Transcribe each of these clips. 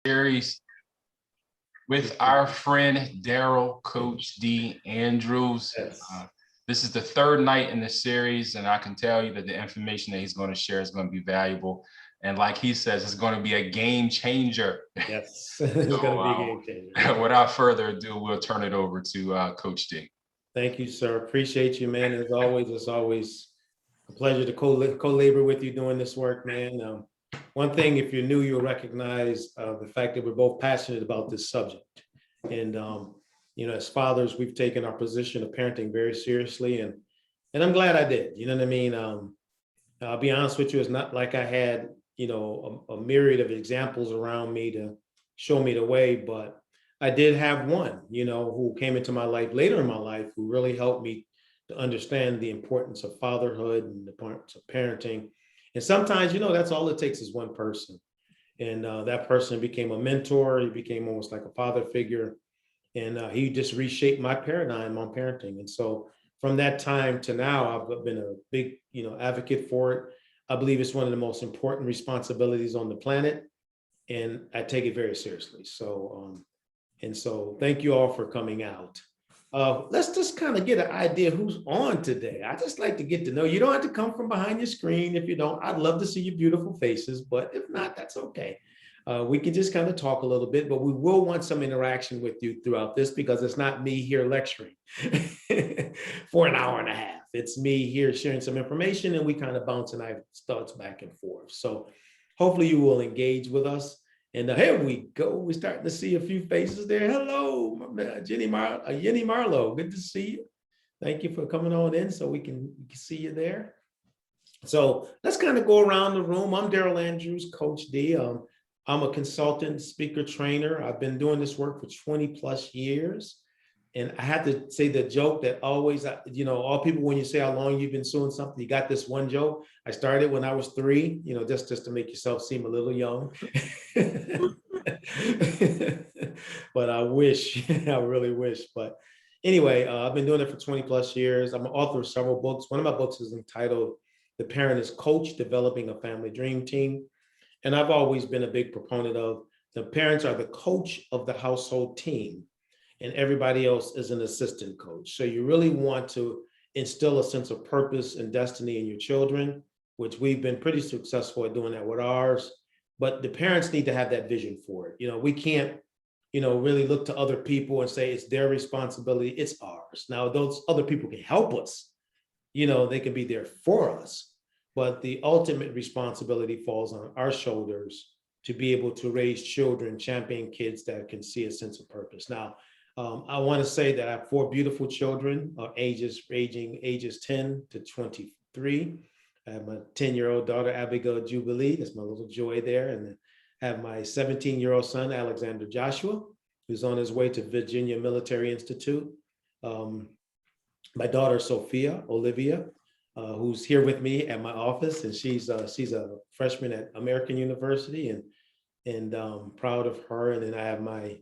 Series with our friend Darrell, Coach D. Andrews. Yes. This is the third night in the series, and I can tell you that the information that he's going to share is going to be valuable. And like he says, it's going to be a game changer. Yes, it's going to be a game changer. Without further ado, we'll turn it over to Coach D. Thank you, sir. Appreciate you, man. As always, it's always a pleasure to co-labor with you doing this work, man. One thing, if you're new, you'll recognize the fact that we're both passionate about this subject. And, as fathers, we've taken our position of parenting very seriously. And I'm glad I did. You know what I mean? I'll be honest with you, it's not like I had, a myriad of examples around me to show me the way, but I did have one, who came into my life later in my life, who really helped me to understand the importance of fatherhood and the importance of parenting. And sometimes, that's all it takes is one person. And that person became a mentor. He became almost like a father figure. And he just reshaped my paradigm on parenting. And so from that time to now, I've been a big, advocate for it. I believe it's one of the most important responsibilities on the planet. And I take it very seriously. So thank you all for coming out. Let's just kind of get an idea who's on today. I just like to get to know you. You don't have to come from behind your screen. If you don't, I'd love to see your beautiful faces, but if not, that's okay. We can just kind of talk a little bit, but we will want some interaction with you throughout this because it's not me here lecturing for an hour and a half. It's me here sharing some information and we kind of bouncing our thoughts back and forth. So hopefully you will engage with us. And here we go. We're starting to see a few faces there. Hello, Yenny Marlowe. Good to see you. Thank you for coming on in so we can see you there. So let's kind of go around the room. I'm Darrell Andrews, Coach D. I'm a consultant, speaker, trainer. I've been doing this work for 20 plus years. And I had to say the joke that always, all people, when you say how long you've been doing something, you got this one joke. I started when I was 3, just to make yourself seem a little young. But I wish, I really wish. But anyway, I've been doing it for 20 plus years. I'm an author of several books. One of my books is entitled The Parent is Coach, Developing a Family Dream Team. And I've always been a big proponent of the parents are the coach of the household team and everybody else is an assistant coach. So you really want to instill a sense of purpose and destiny in your children, which we've been pretty successful at doing that with ours. But the parents need to have that vision for it. We can't, really look to other people and say it's their responsibility, it's ours. Now, those other people can help us, they can be there for us, but the ultimate responsibility falls on our shoulders to be able to raise children, champion kids that can see a sense of purpose. Now, I want to say that I have 4 beautiful children, ages 10 to 23. I have my 10-year-old daughter, Abigail Jubilee. That's my little joy there. And I have my 17-year-old son, Alexander Joshua, who's on his way to Virginia Military Institute. My daughter, Sophia Olivia, who's here with me at my office. And she's a freshman at American University and proud of her. And then I have my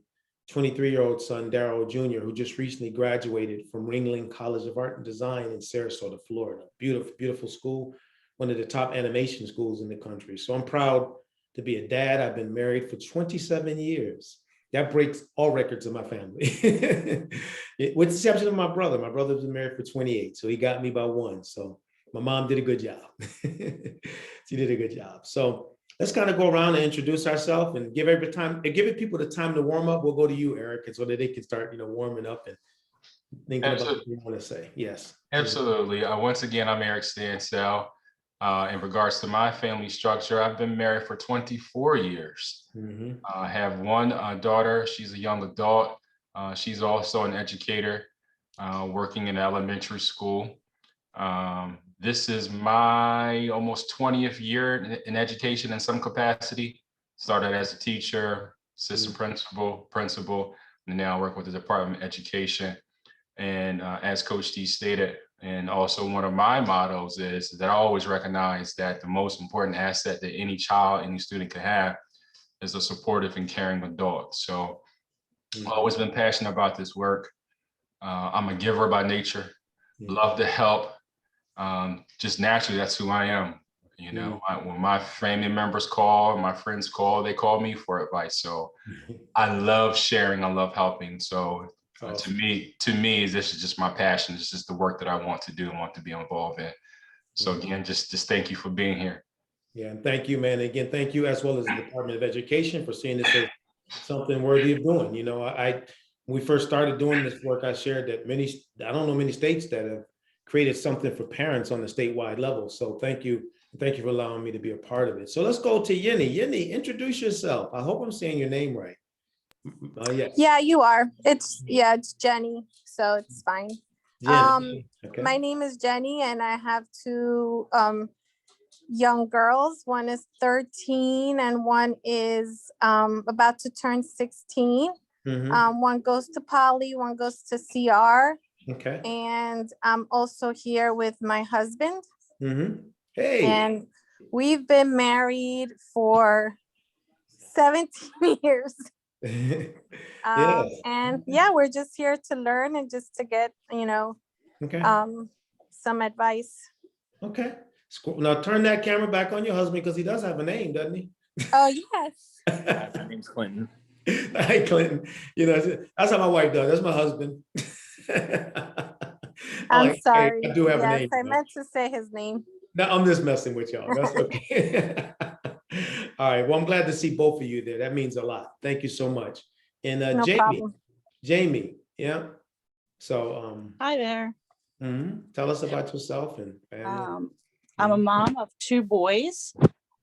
23-year-old son, Darrell Jr., who just recently graduated from Ringling College of Art and Design in Sarasota, Florida. Beautiful, beautiful school, one of the top animation schools in the country. So I'm proud to be a dad. I've been married for 27 years. That breaks all records in my family, with the exception of my brother. My brother's been married for 28, so he got me by 1. So my mom did a good job. She did a good job. So let's kind of go around and introduce ourselves and give people the time to warm up. We'll go to you, Eric, and so that they can start, warming up and thinking about what you want to say. Yes. Absolutely. Once again, I'm Eric Stansell. In regards to my family structure, I've been married for 24 years. Mm-hmm. I have one daughter. She's a young adult. She's also an educator working in elementary school. This is my almost 20th year in education in some capacity. Started as a teacher, assistant principal, and now I work with the Department of Education. And as Coach D stated, and also one of my mottos is that I always recognize that the most important asset that any child, any student can have is a supportive and caring adult. So I've always been passionate about this work. I'm a giver by nature, love to help. Just naturally, that's who I am. You know, when my family members call, my friends call, they call me for advice. So I love sharing. I love helping. So Awesome. to me, this is just my passion. This is the work that I want to do and want to be involved in. So Yeah. again, just thank you for being here. Yeah, and thank you, man. Again, thank you as well as the Department of Education for seeing this as something worthy of doing. You know, when we first started doing this work, I shared that I don't know many states that have created something for parents on the statewide level. So thank you. Thank you for allowing me to be a part of it. So let's go to Yenny. Yenny, introduce yourself. I hope I'm saying your name right. Yes. Yeah, you are. It's Jenny, so it's fine. Jenny. Okay. My name is Jenny, and I have two young girls. One is 13, and one is about to turn 16. One goes to Poly, one goes to CR. Okay. And I'm also here with my husband. Hey. And we've been married for 17 years. Yes. And yeah, we're just here to learn and just to get, Okay. some advice. Okay. Now turn that camera back on your husband because he does have a name, doesn't he? Oh, yes. My name's Clinton. Hi, Clinton. You know, that's how my wife does. That's my husband. I'm Hey, sorry. I do have a Yes, name. I meant to say his name. No, I'm just messing with y'all. That's okay. All right. Well, I'm glad to see both of you there. That means a lot. Thank you so much. And No problem. Jamie, yeah. So Hi there. tell us about yourself and family. I'm a mom of two boys.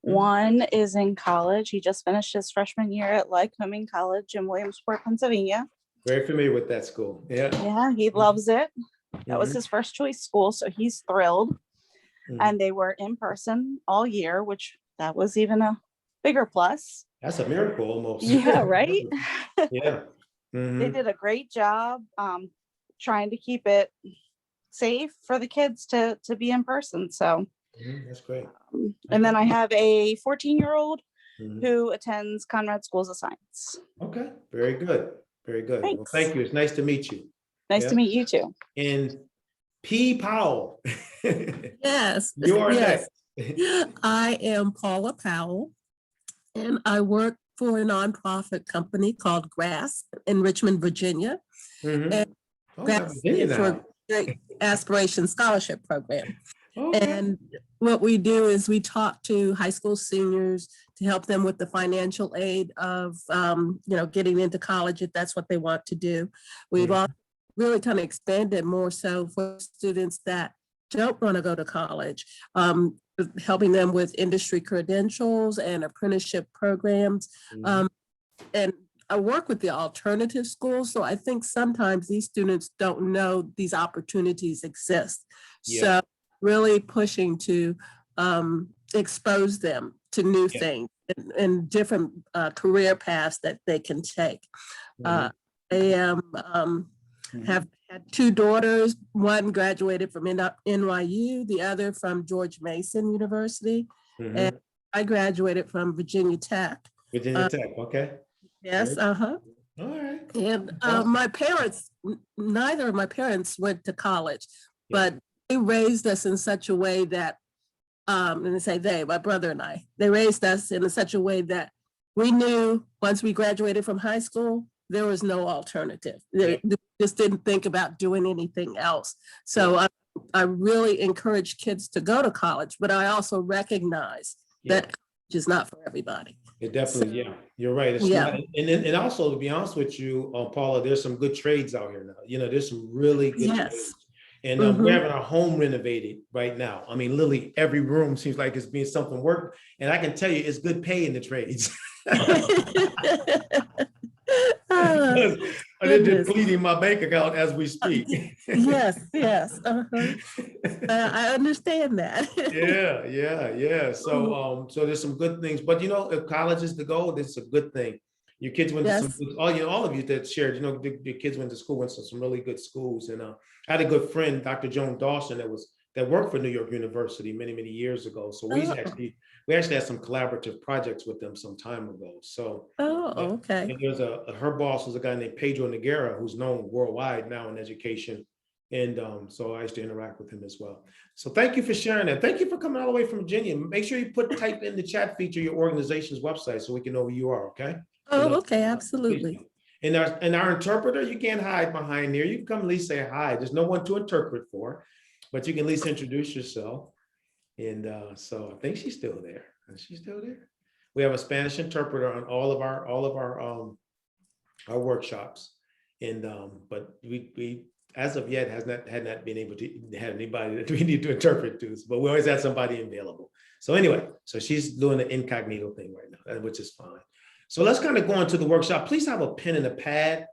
One is in college. He just finished his freshman year at Lycoming College in Williamsport, Pennsylvania. Very familiar with that school. Yeah. Yeah, he loves it. That was his first choice school, so he's thrilled. And they were in person all year, which that was even a bigger plus. That's a miracle almost. Yeah, right? Yeah. They did a great job trying to keep it safe for the kids to be in person. So that's great. And then I have a 14-year-old who attends Conrad Schools of Science. Okay, very good. Very good. Thanks. Well, thank you. It's nice to meet you. Nice to meet you too. And P. Powell. Yes. You're yes. next. I am Paula Powell, and I work for a nonprofit company called GRASP in Richmond, Virginia. And GRASP is for Great Aspiration Scholarship Program. And what we do is we talk to high school seniors to help them with the financial aid of, getting into college if that's what they want to do. We've all really kind of expanded more so for students that don't want to go to college, helping them with industry credentials and apprenticeship programs. And I work with the alternative schools, so I think sometimes these students don't know these opportunities exist. So really pushing to expose them to new things and different career paths that they can take. I have had two daughters. One graduated from NYU, the other from George Mason University, and I graduated from Virginia Tech. Virginia Tech, okay. Yes, All right. And my parents, neither of my parents went to college, but they raised us in such a way that, and I say they, my brother and I, they raised us in such a way that we knew once we graduated from high school, there was no alternative. They just didn't think about doing anything else. So I really encourage kids to go to college, but I also recognize that college is not for everybody. It definitely, you're right. It's not, and also to be honest with you, Paula, there's some good trades out here now. You know, there's some really good trades. And we're having our home renovated right now. I mean, literally every room seems like it's being something work. And I can tell you it's good pay in the trades. They're depleting my bank account as we speak. Yes. I understand that. Yeah. So, so there's some good things, but if college is the goal, this is a good thing. Your kids went to some, all of you that shared, the kids went to school, went to some really good schools. And I had a good friend, Dr. Joan Dawson, that worked for New York University many, many years ago. So we actually had some collaborative projects with them some time ago. So okay. And there's her boss was a guy named Pedro Noguera, who's known worldwide now in education. And so I used to interact with him as well. So thank you for sharing that. Thank you for coming all the way from Virginia. Make sure you type in the chat feature your organization's website so we can know who you are, okay? Oh, okay, absolutely. And our interpreter, you can't hide behind there. You can come at least say hi. There's no one to interpret for, but you can at least introduce yourself. And so I think she's still there. Is she still there? We have a Spanish interpreter on all of our workshops. And but we as of yet had not been able to have anybody that we need to interpret to, but we always have somebody available. So anyway, so she's doing the incognito thing right now, which is fine. So let's kind of go into the workshop. Please have a pen and a pad.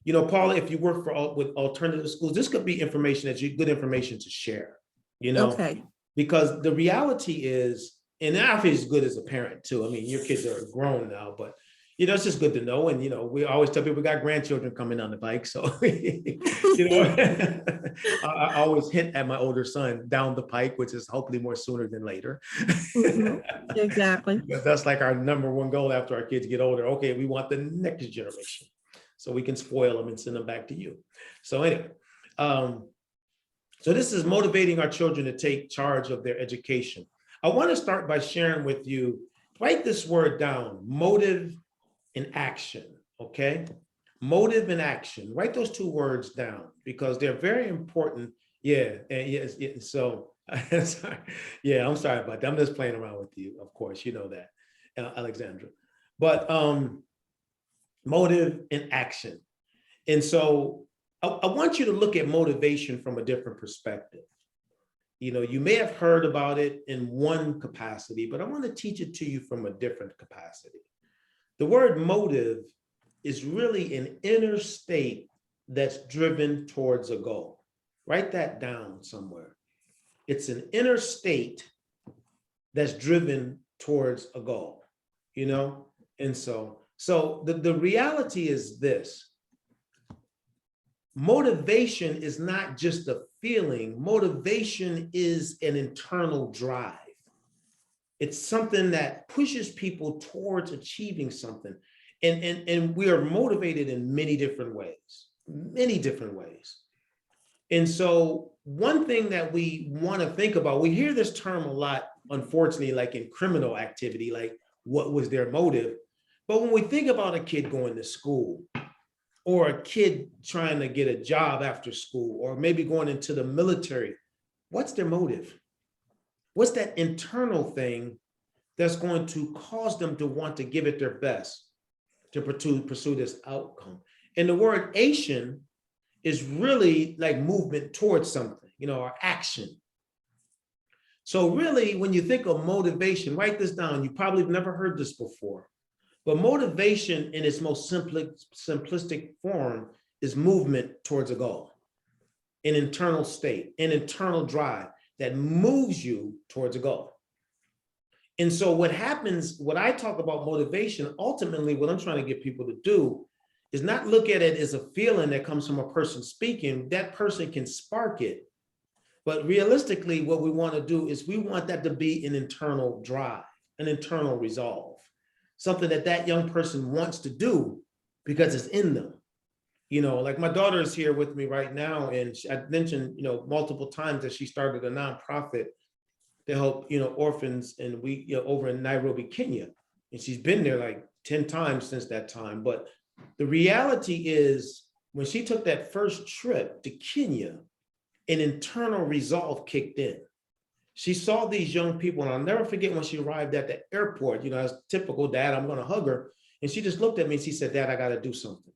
You know, Paula, if you work with alternative schools, this could be information that's good information to share, you know, Okay. because the reality is, and I feel as good as a parent too. I mean, your kids are grown now, but you know, it's just good to know. And, you know, we always tell people we got grandchildren coming on the bike. So, you know, I always hint at my older son down the pike, which is hopefully more sooner than later. Mm-hmm. Exactly. That's like our number one goal after our kids get older. Okay, we want the next generation so we can spoil them and send them back to you. So anyway, so this is motivating our children to take charge of their education. I want to start by sharing with you, write this word down, motive and action, okay? Motive and action, write those two words down because they're very important. Yeah, and yes, so, sorry. Yeah, I'm sorry about that. I'm just playing around with you, of course, you know that, Alexandra. But motive and action. And so I want you to look at motivation from a different perspective. You know, you may have heard about it in one capacity, but I want to teach it to you from a different capacity. The word motive is really an inner state that's driven towards a goal. Write that down somewhere. It's an inner state that's driven towards a goal, you know? And so the reality is this. Motivation is not just a feeling. Motivation is an internal drive. It's something that pushes people towards achieving something. And we are motivated in many different ways. And so one thing that we want to think about, we hear this term a lot, unfortunately, like in criminal activity, like what was their motive? But when we think about a kid going to school, or a kid trying to get a job after school, or maybe going into the military, what's their motive? What's that internal thing that's going to cause them to want to give it their best to pursue this outcome? And the word action is really like movement towards something, you know, or action. So really, when you think of motivation, write this down. You probably have never heard this before, but motivation in its most simplistic form is movement towards a goal, an internal state, an internal drive that moves you towards a goal. And so what happens, what I talk about motivation, ultimately what I'm trying to get people to do is not look at it as a feeling that comes from a person speaking. That person can spark it. But realistically, what we want to do is we want that to be an internal drive, an internal resolve, something that young person wants to do because it's in them. You know, like my daughter is here with me right now, and I mentioned, you know, multiple times that she started a nonprofit to help, you know, orphans, and we, you know, over in Nairobi, Kenya, and she's been there like 10 times since that time. But the reality is, when she took that first trip to Kenya, an internal resolve kicked in. She saw these young people, and I'll never forget when she arrived at the airport, you know, as typical dad, I'm going to hug her. And she just looked at me and she said, "Dad, I got to do something."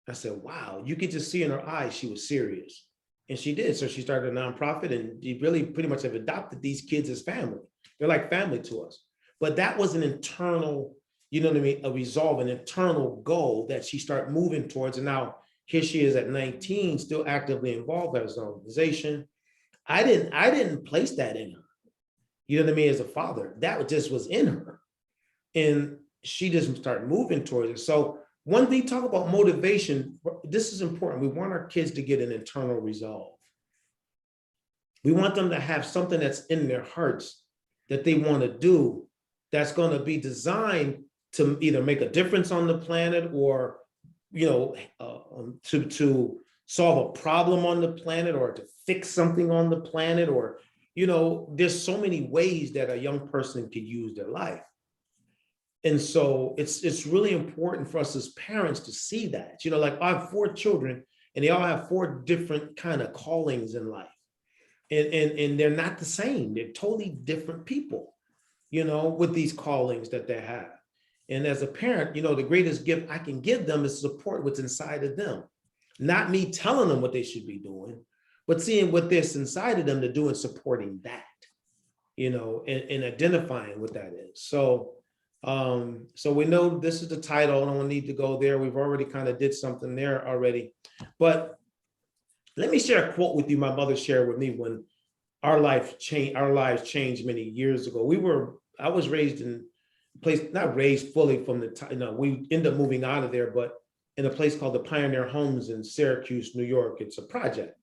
I said, wow, you could just see in her eyes, she was serious. And she did. So she started a nonprofit, and she really pretty much have adopted these kids as family. They're like family to us. But that was an internal, you know what I mean, a resolve, an internal goal that she started moving towards. And now here she is at 19, still actively involved as an organization. I didn't place that in her, you know what I mean, as a father. That just was in her. And she just started moving towards it. So when we talk about motivation, this is important. We want our kids to get an internal resolve. We want them to have something that's in their hearts that they want to do, that's going to be designed to either make a difference on the planet, or, you know, to solve a problem on the planet or to fix something on the planet, or, you know, there's so many ways that a young person could use their life. And so it's really important for us as parents to see that, you know, like I have 4 children and they all have 4 different kind of callings in life. And they're not the same. They're totally different people, you know, with these callings that they have. And as a parent, you know, the greatest gift I can give them is support what's inside of them. Not me telling them what they should be doing, but seeing what there's inside of them to do and supporting that, you know, and identifying what that is. So, so we know this is the title. I don't need to go there. We've already kind of did something there already. But let me share a quote with you my mother shared with me when our lives changed many years ago. I was raised in a place, not raised fully from the time, you know, we ended up moving out of there, but in a place called the Pioneer Homes in Syracuse, New York. It's a project.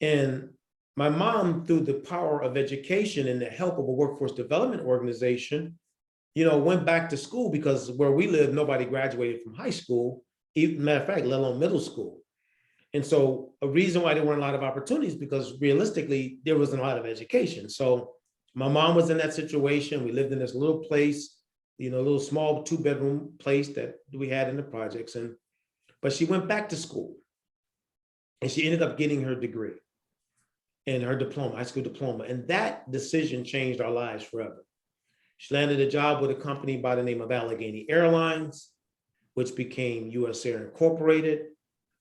And my mom, through the power of education and the help of a workforce development organization, you know, went back to school, because where we live, nobody graduated from high school, even, matter of fact, let alone middle school. And so a reason why there weren't a lot of opportunities, because realistically, there wasn't a lot of education. So my mom was in that situation. We lived in this little place, you know, a little small 2-bedroom place that we had in the projects. But she went back to school and she ended up getting her degree and her diploma, high school diploma. And that decision changed our lives forever. She landed a job with a company by the name of Allegheny Airlines, which became US Air Incorporated,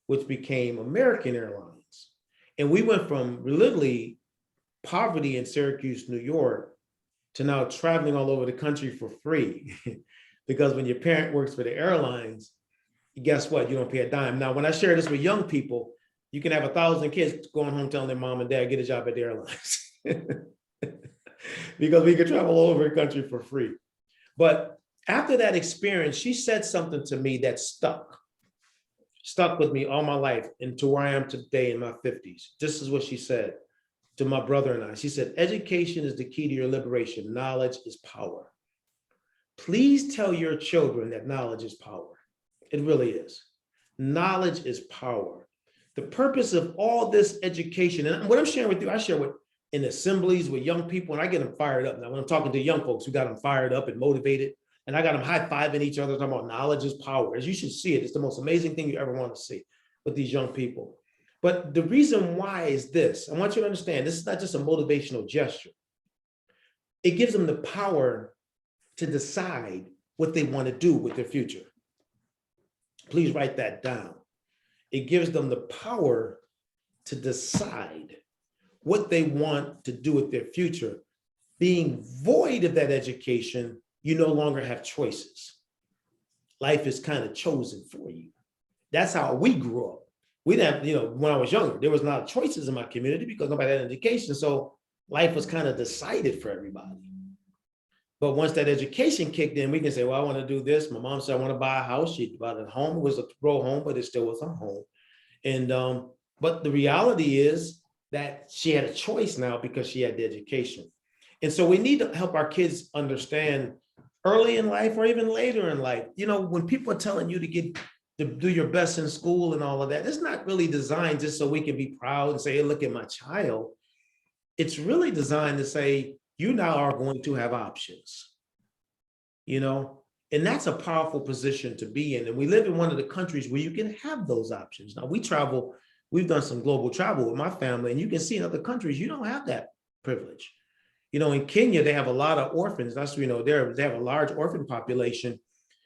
which became American Airlines. And we went from literally poverty in Syracuse, New York, to now traveling all over the country for free. Because when your parent works for the airlines, guess what? You don't pay a dime. Now, when I share this with young people, you can have 1,000 kids going home telling their mom and dad, get a job at the airlines. Because we could travel all over the country for free. But after that experience, she said something to me that stuck with me all my life and to where I am today in my 50s. This is what she said to my brother and I. She said, education is the key to your liberation. Knowledge is power. Please tell your children that knowledge is power. It really is. Knowledge is power. The purpose of all this education, and what I'm sharing with you, I share with in assemblies with young people, and I get them fired up. Now, when I'm talking to young folks, we got them fired up and motivated, and I got them high-fiving each other, talking about knowledge is power. As you should see it, it's the most amazing thing you ever want to see with these young people. But the reason why is this. I want you to understand, this is not just a motivational gesture. It gives them the power to decide what they want to do with their future. Please write that down. It gives them the power to decide what they want to do with their future. Being void of that education, you no longer have choices. Life is kind of chosen for you. That's how we grew up. We didn't have, you know, when I was younger, there was a lot of choices in my community because nobody had an education. So life was kind of decided for everybody. But once that education kicked in, we can say, well, I want to do this. My mom said, I want to buy a house. She bought a home. It was a row home, but it still was a home. And, but the reality is that she had a choice now because she had the education. And so we need to help our kids understand early in life or even later in life, you know, when people are telling you to do your best in school and all of that, it's not really designed just so we can be proud and say, hey, look at my child. It's really designed to say, you now are going to have options, you know, and that's a powerful position to be in. And we live in one of the countries where you can have those options. Now we travel, we've done some global travel with my family, and you can see in other countries, you don't have that privilege. You know, in Kenya, they have a lot of orphans. That's, you know, they have a large orphan population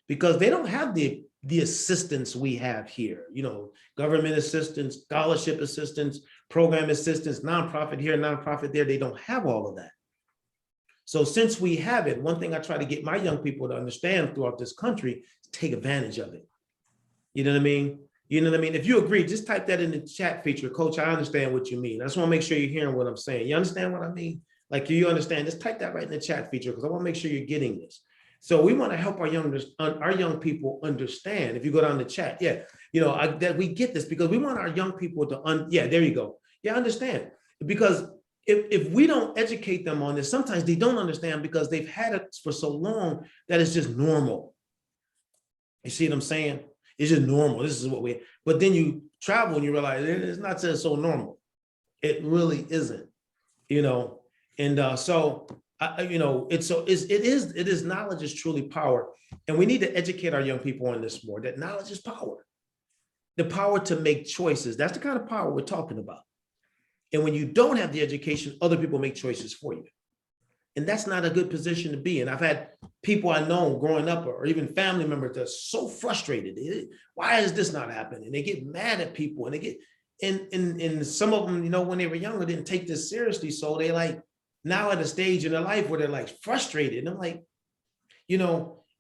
because they don't have the assistance we have here, you know, government assistance, scholarship assistance, program assistance, nonprofit here, nonprofit there. They don't have all of that. So since we have it, one thing I try to get my young people to understand throughout this country is take advantage of it. You know what I mean? You know what I mean? If you agree, just type that in the chat feature. Coach, I understand what you mean. I just want to make sure you're hearing what I'm saying. You understand what I mean? Like, you understand? Just type that right in the chat feature because I want to make sure you're getting this. So we want to help our young people understand. If you go down the chat, yeah, you know, that we get this because we want our young people to, yeah, there you go. Yeah, understand. Because if we don't educate them on this, sometimes they don't understand because they've had it for so long that it's just normal. You see what I'm saying? It's just normal. This is what but then you travel and you realize it's not just so normal. It really isn't, And so, it is knowledge is truly power. And we need to educate our young people on this more, that knowledge is power. The power to make choices. That's the kind of power we're talking about. And when you don't have the education, other people make choices for you. And that's not a good position to be in. I've had people I know growing up or even family members that are so frustrated. Why is this not happening? And they get mad at people and they get, and some of them, when they were younger, didn't take this seriously. So they like now at a stage in their life where they're like frustrated. And I'm like,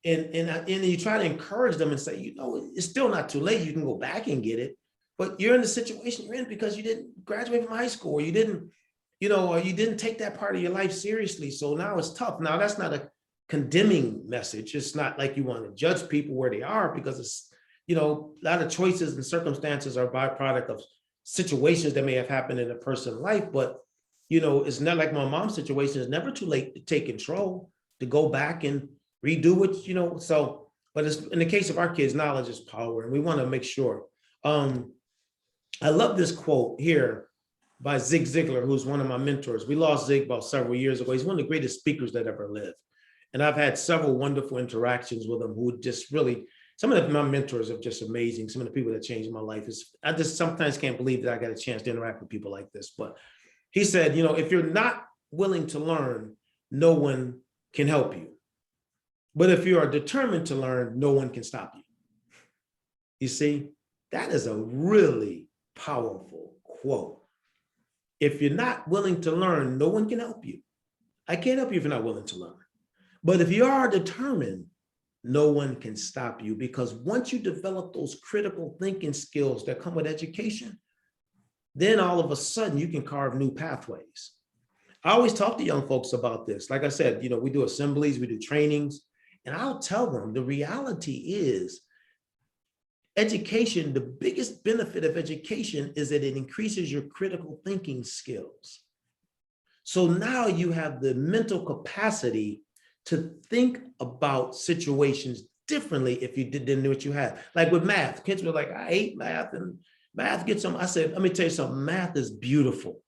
and you try to encourage them and say, it's still not too late. You can go back and get it. But you're in the situation you're in because you didn't graduate from high school, or you didn't, or you didn't take that part of your life seriously. So now it's tough. Now that's not a condemning message. It's not like you want to judge people where they are, because it's, a lot of choices and circumstances are byproduct of situations that may have happened in a person's life. But, it's not like my mom's situation. It's never too late to take control, to go back and redo it, so, but it's, in the case of our kids, knowledge is power, and we want to make sure. I love this quote here by Zig Ziglar, who's one of my mentors. We lost Zig about several years ago. He's one of the greatest speakers that ever lived. And I've had several wonderful interactions with him who just really, some of my mentors are just amazing. Some of the people that changed my life I just sometimes can't believe that I got a chance to interact with people like this. But he said, if you're not willing to learn, no one can help you. But if you are determined to learn, no one can stop you. You see, that is a really powerful quote. If you're not willing to learn, no one can help you. I can't help you if you're not willing to learn. But if you are determined, no one can stop you, because once you develop those critical thinking skills that come with education, then all of a sudden you can carve new pathways. I always talk to young folks about this. Like I said, we do assemblies, we do trainings, and I'll tell them the reality is education, the biggest benefit of education is that it increases your critical thinking skills. So now you have the mental capacity to think about situations differently if you didn't know what you had. Like with math, kids were like, I hate math, and math gets some. I said, let me tell you something, math is beautiful,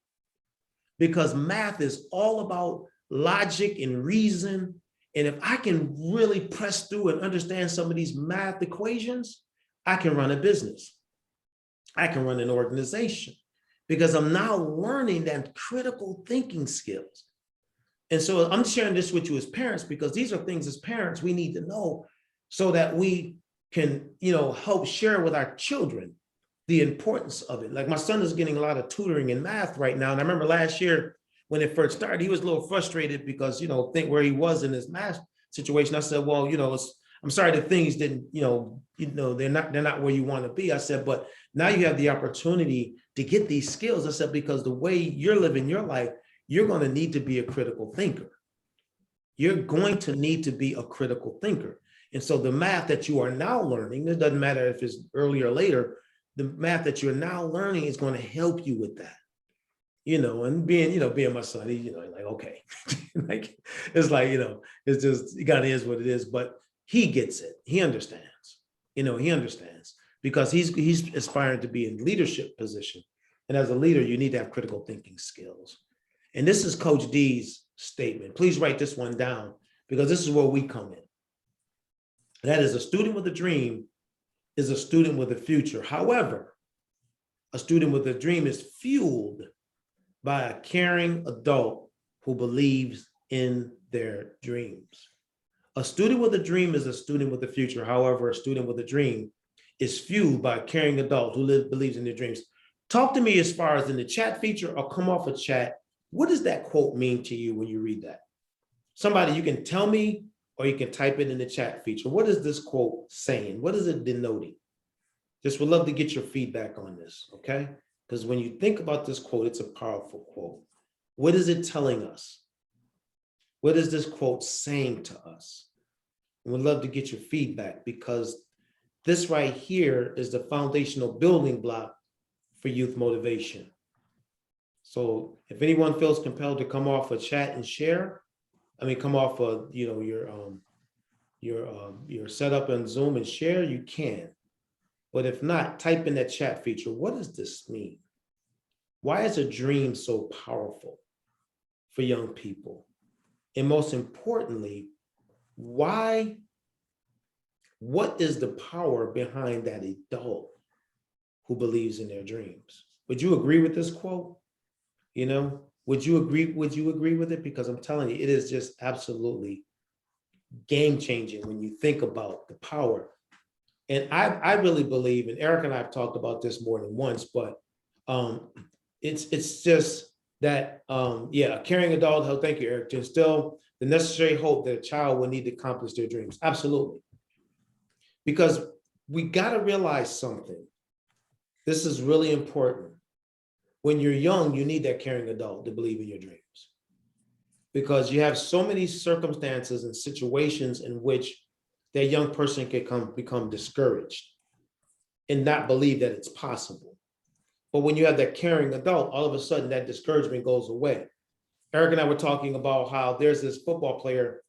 because math is all about logic and reason. And if I can really press through and understand some of these math equations, I can run a business. I can run an organization, because I'm now learning that critical thinking skills. And so I'm sharing this with you as parents, because these are things as parents we need to know so that we can, help share with our children the importance of it. Like my son is getting a lot of tutoring in math right now. And I remember last year when it first started, he was a little frustrated because, think where he was in his math situation. I said, well, I'm sorry that things didn't, they're not where you want to be. I said, but now you have the opportunity to get these skills. I said, because the way you're living your life, you're going to need to be a critical thinker. You're going to need to be a critical thinker. And so the math that you are now learning, it doesn't matter if it's early or later, the math that you're now learning is going to help you with that. And being my son, he's, like, okay, like, it's like, it's just, it kind of is what it is, but he gets it. He understands, he understands, because he's aspiring to be in leadership position. And as a leader, you need to have critical thinking skills. And this is Coach D's statement. Please write this one down, because this is where we come in. That is, a student with a dream is a student with a future. However, a student with a dream is fueled by a caring adult who believes in their dreams. A student with a dream is a student with a future. However, a student with a dream is fueled by a caring adult who believes in their dreams. Talk to me as far as in the chat feature or come off a chat. What does that quote mean to you when you read that? Somebody, you can tell me, or you can type it in the chat feature. What is this quote saying? What is it denoting? Just would love to get your feedback on this, okay? Because when you think about this quote, it's a powerful quote. What is it telling us? What is this quote saying to us? And we'd love to get your feedback, because this right here is the foundational building block for youth motivation. So if anyone feels compelled to come off a chat and share, come off of your setup on Zoom and share, you can. But if not, type in that chat feature. What does this mean? Why is a dream so powerful for young people? And most importantly, what is the power behind that adult who believes in their dreams? Would you agree with this quote? Would you agree with it? Because I'm telling you, it is just absolutely game changing when you think about the power. And I really believe, and Eric and I have talked about this more than once, but it's just that, a caring adult, thank you, Eric, to instill the necessary hope that a child will need to accomplish their dreams. Absolutely. Because we got to realize something. This is really important. When you're young, you need that caring adult to believe in your dreams. Because you have so many circumstances and situations in which that young person can become discouraged and not believe that it's possible. But when you have that caring adult, all of a sudden that discouragement goes away. Eric and I were talking about how there's this football player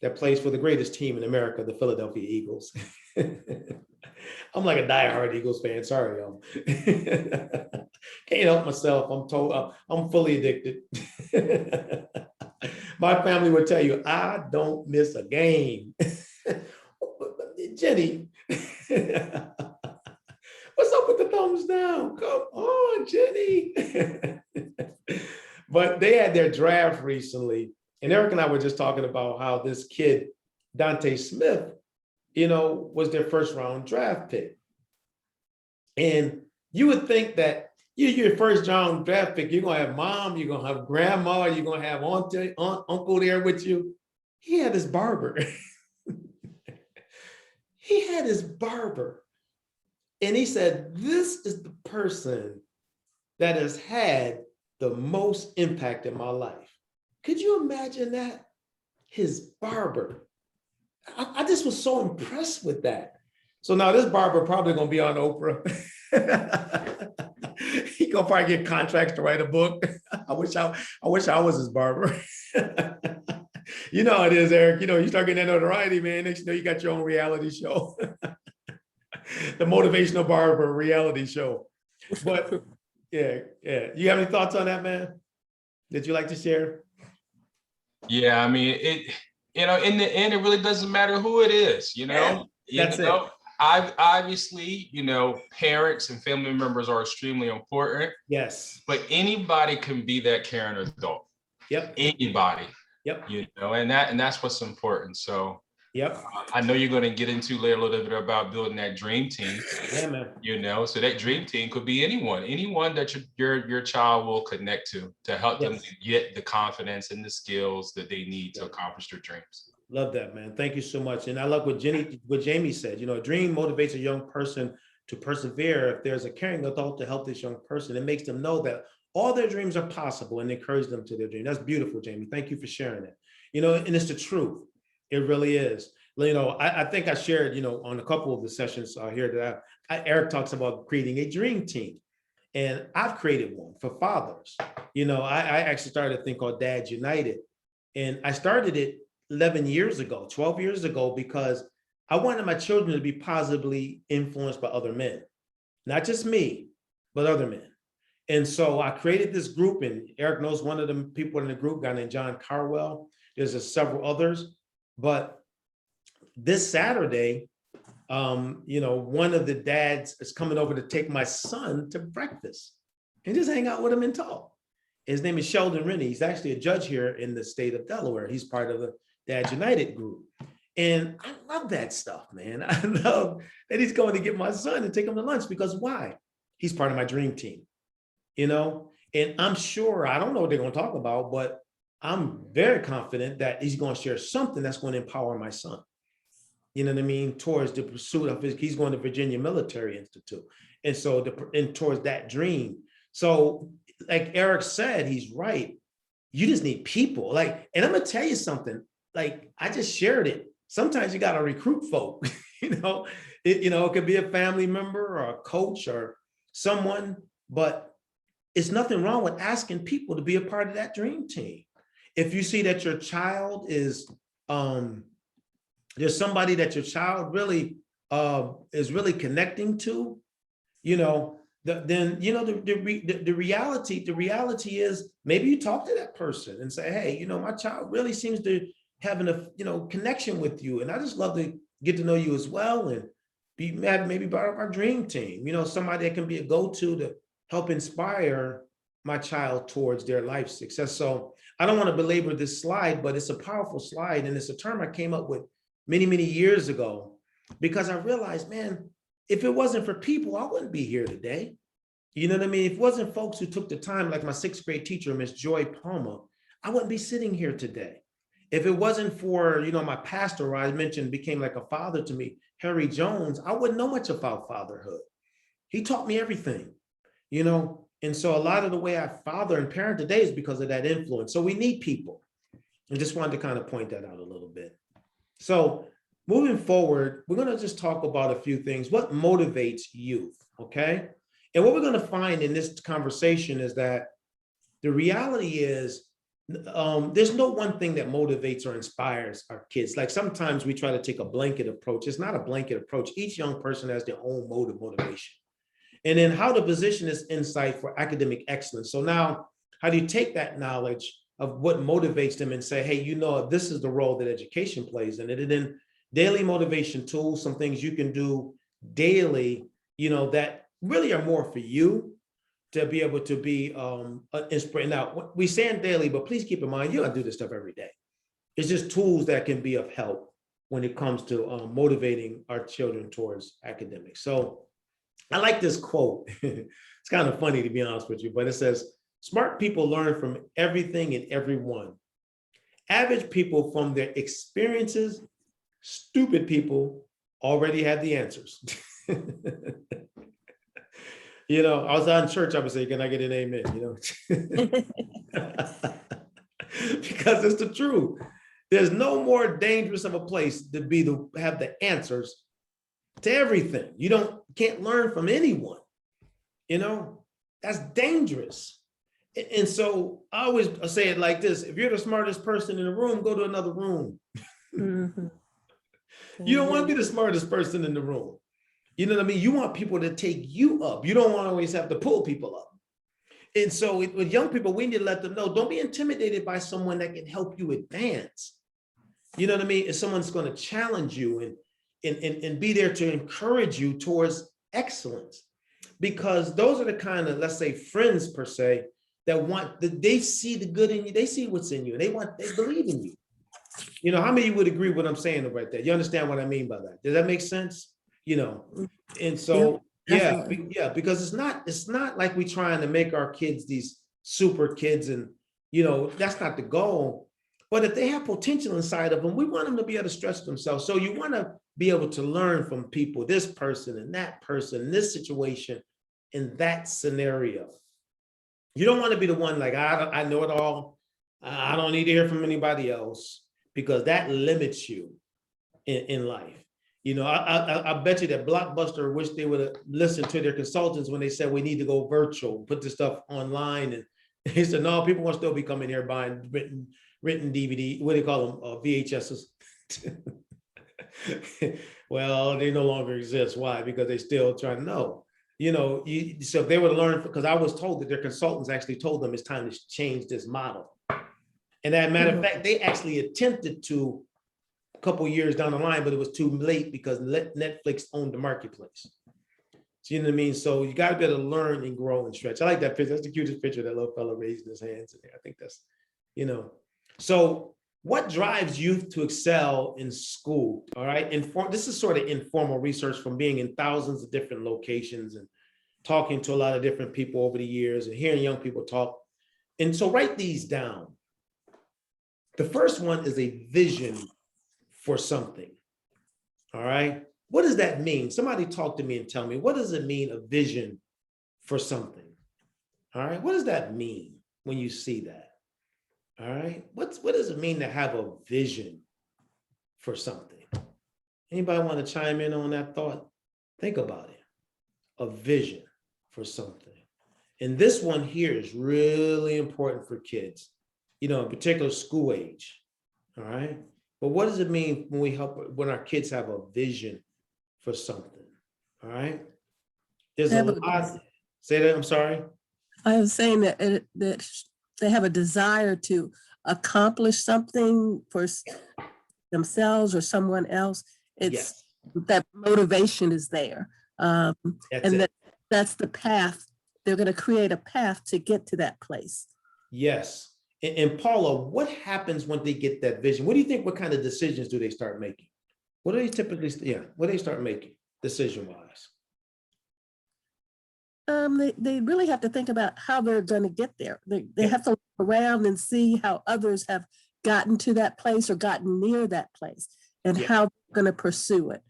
that plays for the greatest team in America, the Philadelphia Eagles. I'm like a diehard Eagles fan. Sorry, y'all. Can't help myself. I'm fully addicted. My family would tell you, I don't miss a game. Jenny, what's up with the thumbs down? Come on, Jenny. But they had their draft recently, and Eric and I were just talking about how this kid, Dante Smith, was their first round draft pick. And you would think that you're your first round draft pick, you're gonna have mom, you're gonna have grandma, you're gonna have uncle there with you. He had his barber. He had his barber. And he said, this is the person that has had the most impact in my life. Could you imagine that? His barber. I just was so impressed with that. So now this barber probably gonna be on Oprah. He gonna probably get contracts to write a book. I wish I was his barber. You know how it is, Eric. You start getting that notoriety, man. Next you know, you got your own reality show. The Motivational Barber reality show. But yeah. You have any thoughts on that, man? That you like to share? Yeah, I mean, in the end, it really doesn't matter who it is, That's it. Obviously, parents and family members are extremely important. Yes. But anybody can be that caring adult. Yep. Anybody. Yep. And that's what's important. So yep. I know you're going to get into later a little bit about building that dream team. Yeah, man. So that dream team could be anyone that your child will connect to help them to get the confidence and the skills that they need to accomplish their dreams. Love that, man. Thank you so much. And I love what Jamie said. A dream motivates a young person to persevere. If there's a caring adult to help this young person, it makes them know that all their dreams are possible and encourage them to their dream. That's beautiful, Jamie. Thank you for sharing it. And it's the truth. It really is. I think I shared, on a couple of the sessions here that Eric talks about creating a dream team. And I've created one for fathers. I actually started a thing called Dads United. And I started it 12 years ago, because I wanted my children to be positively influenced by other men, not just me, but other men. And so I created this group, and Eric knows one of the people in the group, a guy named John Carwell. There's several others, but this Saturday, one of the dads is coming over to take my son to breakfast and just hang out with him and talk. His name is Sheldon Rennie. He's actually a judge here in the state of Delaware. He's part of the Dads United group. And I love that stuff, man. I love that he's going to get my son and take him to lunch, because why? He's part of my dream team, and I'm sure, I don't know what they're going to talk about, but I'm very confident that he's going to share something that's going to empower my son. You know what I mean? Towards the pursuit of he's going to Virginia Military Institute. And so, towards that dream. So like Eric said, he's right. You just need people. And I'm going to tell you something, I just shared it. Sometimes you got to recruit folk, it could be a family member or a coach or someone, but it's nothing wrong with asking people to be a part of that dream team. If you see that your child is, there's somebody that your child really is really connecting to, you know, then, you know, the reality is maybe you talk to that person and say, hey, you know, my child really seems to having a, you know, connection with you. And I just love to get to know you as well and be maybe part of our dream team, you know, somebody that can be a go-to to help inspire my child towards their life success. So I don't want to belabor this slide, but it's a powerful slide. And it's a term I came up with many, many years ago because I realized, man, if it wasn't for people, I wouldn't be here today. You know what I mean? If it wasn't folks who took the time, like my 6th grade teacher, Miss Joy Palmer, I wouldn't be sitting here today. If it wasn't for, you know, my pastor, who I mentioned became like a father to me, Harry Jones, I wouldn't know much about fatherhood. He taught me everything, you know? And so a lot of the way I father and parent today is because of that influence. So we need people. And just wanted to kind of point that out a little bit. So moving forward, we're going to just talk about a few things. What motivates youth, okay? And what we're going to find in this conversation is that the reality is there's no one thing that motivates or inspires our kids. Like sometimes we try to take a blanket approach. It's not a blanket approach. Each young person has their own motivation. And then how to position this insight for academic excellence. So now, how do you take that knowledge of what motivates them and say, hey, you know, this is the role that education plays in it. And then daily motivation tools, some things you can do daily, you know, that really are more for you to be able to be inspired. Now, we say daily, but please keep in mind, you don't do this stuff every day. It's just tools that can be of help when it comes to motivating our children towards academics. So I like this quote. It's kind of funny, to be honest with you, but it says, smart people learn from everything and everyone. Average people from their experiences, stupid people already have the answers. You know, I was out in church, I would say, can I get an amen? You know, because it's the truth. There's no more dangerous of a place to be to have the answers to everything. You can't learn from anyone. You know, that's dangerous. And so I always say it like this: if you're the smartest person in the room, go to another room. Mhm. You don't want to be the smartest person in the room. You know what I mean? You want people to take you up. You don't want to always have to pull people up. And so with young people, we need to let them know, don't be intimidated by someone that can help you advance. You know what I mean? If someone's going to challenge you and be there to encourage you towards excellence. Because those are the kind of, let's say, friends per se, that they see the good in you. They see what's in you and they believe in you. You know, how many of you would agree with what I'm saying right there? You understand what I mean by that? Does that make sense? You know, and so, yeah, because it's not like we're trying to make our kids these super kids and, you know, that's not the goal. But if they have potential inside of them, we want them to be able to stretch themselves. So you want to be able to learn from people, this person and that person, in this situation, in that scenario. You don't want to be the one like, I know it all. I don't need to hear from anybody else, because that limits you in life. You know, I bet you that Blockbuster wish they would have listened to their consultants when they said we need to go virtual, put this stuff online. And they said, no, people want to still be coming here buying written DVD, what do you call them, VHSs. Well, they no longer exist. Why? Because they still try to know. You know, so if they would learn, because I was told that their consultants actually told them it's time to change this model. And as a matter of fact, they actually attempted to a couple years down the line, but it was too late because Netflix owned the marketplace. So you know what I mean? So you got to be able to learn and grow and stretch. I like that picture. That's the cutest picture, that little fella raising his hands in there. I think that's, you know. So what drives youth to excel in school? All right. This is sort of informal research from being in thousands of different locations and talking to a lot of different people over the years and hearing young people talk. And so write these down. The first one is a vision for something. All right. What does that mean? Somebody talk to me and tell me, what does it mean, a vision for something? All right. What does that mean when you see that? All right. What does it mean to have a vision for something? Anybody want to chime in on that thought? Think about it. A vision for something. And this one here is really important for kids, you know, in particular school age. All right. But what does it mean when our kids have a vision for something. All right. There's They a have a- lot. Say that. I'm sorry. I was saying that, that they have a desire to accomplish something for themselves or someone else. It's Yes. that motivation is there. That's And it. that's the path. They're going to create a path to get to that place. Yes. And Paula, what happens when they get that vision? What do you think? What kind of decisions do they start making? What do they typically, what do they start making decision-wise? They really have to think about how they're going to get there. They Yeah. have to look around and see how others have gotten to that place or gotten near that place and Yeah. how they're going to pursue it.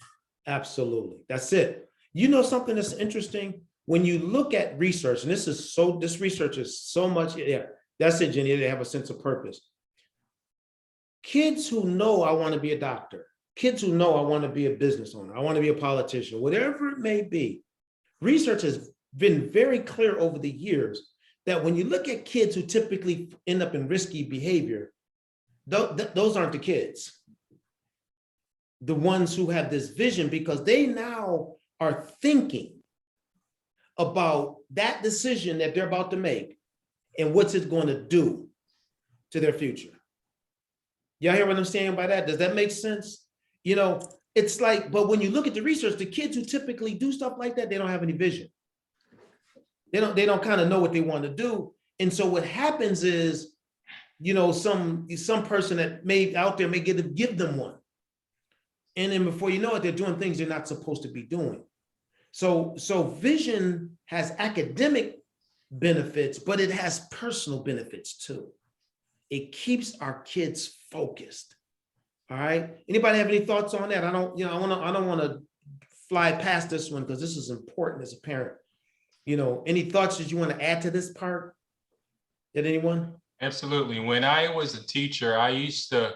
Absolutely. That's it. You know something that's interesting? When you look at research, and this research is so much, that's it, Jenny, they have a sense of purpose. Kids who know I want to be a doctor, kids who know I want to be a business owner, I want to be a politician, whatever it may be, research has been very clear over the years that when you look at kids who typically end up in risky behavior, those aren't the kids. The ones who have this vision, because they now are thinking about that decision that they're about to make and what's it going to do to their future. Y'all hear what I'm saying by that? Does that make sense? You know, it's like, but when you look at the research, the kids who typically do stuff like that, they don't have any vision. They don't kind of know what they want to do. And so what happens is, you know, some person that may out there may give them one. And then before you know it, they're doing things they're not supposed to be doing. So vision has academic benefits, but it has personal benefits too. It keeps our kids focused. All right. Anybody have any thoughts on that? I don't want to fly past this one because this is important as a parent. You know, any thoughts that you want to add to this part? Did anyone? Absolutely. When I was a teacher, I used to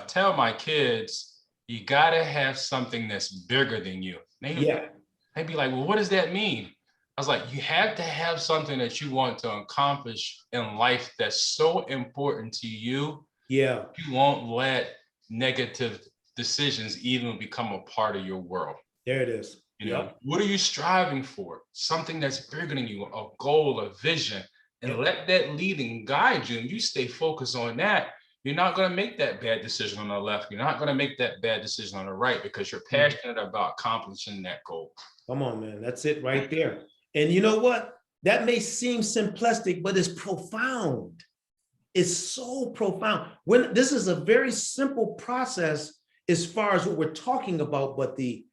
tell my kids, you got to have something that's bigger than you. They'd be like, well, what does that mean? I was like, you have to have something that you want to accomplish in life that's so important to you. Yeah. You won't let negative decisions even become a part of your world. There it is. You know, what are you striving for? Something that's bigger than you, a goal, a vision, and let that lead and guide you. And you stay focused on that. You're not going to make that bad decision on the left. You're not going to make that bad decision on the right because you're passionate about accomplishing that goal. Come on, man. That's it right there. And you know what? That may seem simplistic, but it's profound. It's so profound. When this is a very simple process as far as what we're talking about, but the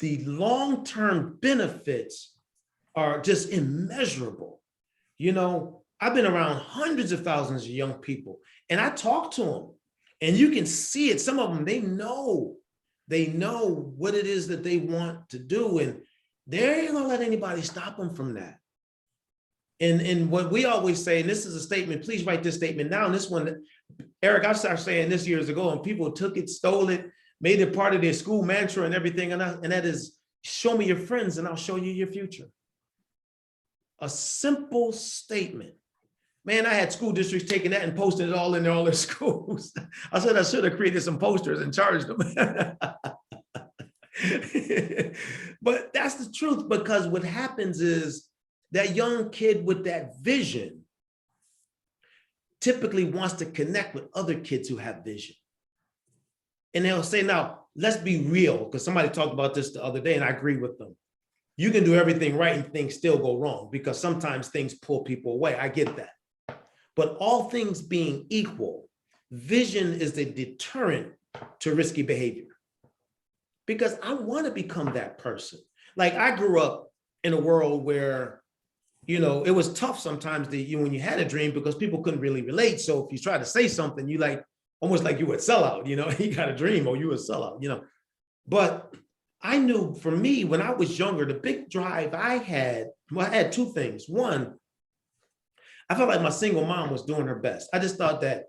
long-term benefits are just immeasurable. You know, I've been around hundreds of thousands of young people, and I talk to them, and you can see it. Some of them, they know what it is that they want to do, and they ain't gonna let anybody stop them from that. And what we always say, and this is a statement, please write this statement down. This one, Eric, I started saying this years ago, and people took it, stole it, made it part of their school mantra and everything. And that is, show me your friends and I'll show you your future. A simple statement. Man, I had school districts taking that and posting it all in all their schools. I said I should have created some posters and charged them. But that's the truth, because what happens is that young kid with that vision typically wants to connect with other kids who have vision. And they'll say, now, let's be real, because somebody talked about this the other day and I agree with them. You can do everything right and things still go wrong because sometimes things pull people away. I get that. But all things being equal, vision is the deterrent to risky behavior. Because I want to become that person. Like, I grew up in a world where, you know, it was tough sometimes when you had a dream because people couldn't really relate. So if you try to say something, you like, almost like you would sell out, you know, you got a dream or you would sell out, you know. But I knew for me, when I was younger, the big drive I had two things. One, I felt like my single mom was doing her best. I just thought that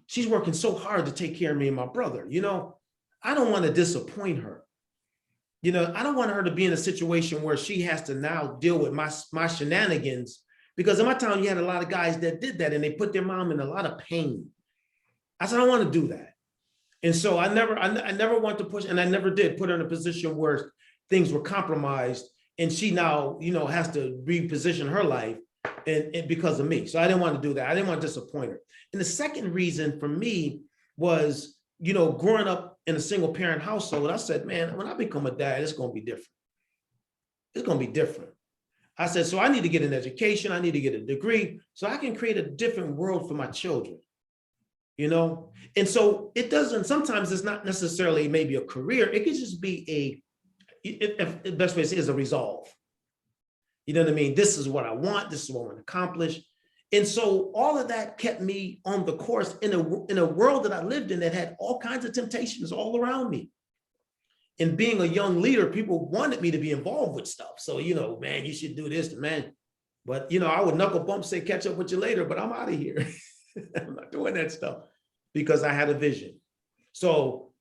she's working so hard to take care of me and my brother. You know, I don't want to disappoint her. You know, I don't want her to be in a situation where she has to now deal with my shenanigans, because in my town, you had a lot of guys that did that and they put their mom in a lot of pain. I said, I don't want to do that. And so I never want to push, and I never did put her in a position where things were compromised and she now, has to reposition her life and because of me. So I didn't want to do that. I didn't want to disappoint her. And the second reason for me was, growing up in a single parent household, I said, man, when I become a dad, it's going to be different. It's going to be different. I said, so I need to get an education. I need to get a degree so I can create a different world for my children. And so it doesn't, sometimes it's not necessarily maybe a career. It could just be if the best way to say it is a resolve. You know what I mean? This is what I want. This is what I want to accomplish. And so all of that kept me on the course in a world that I lived in that had all kinds of temptations all around me. And being a young leader, people wanted me to be involved with stuff. So, man, you should do this, man. But, I would knuckle bump, say, catch up with you later, but I'm out of here. I'm not doing that stuff because I had a vision. So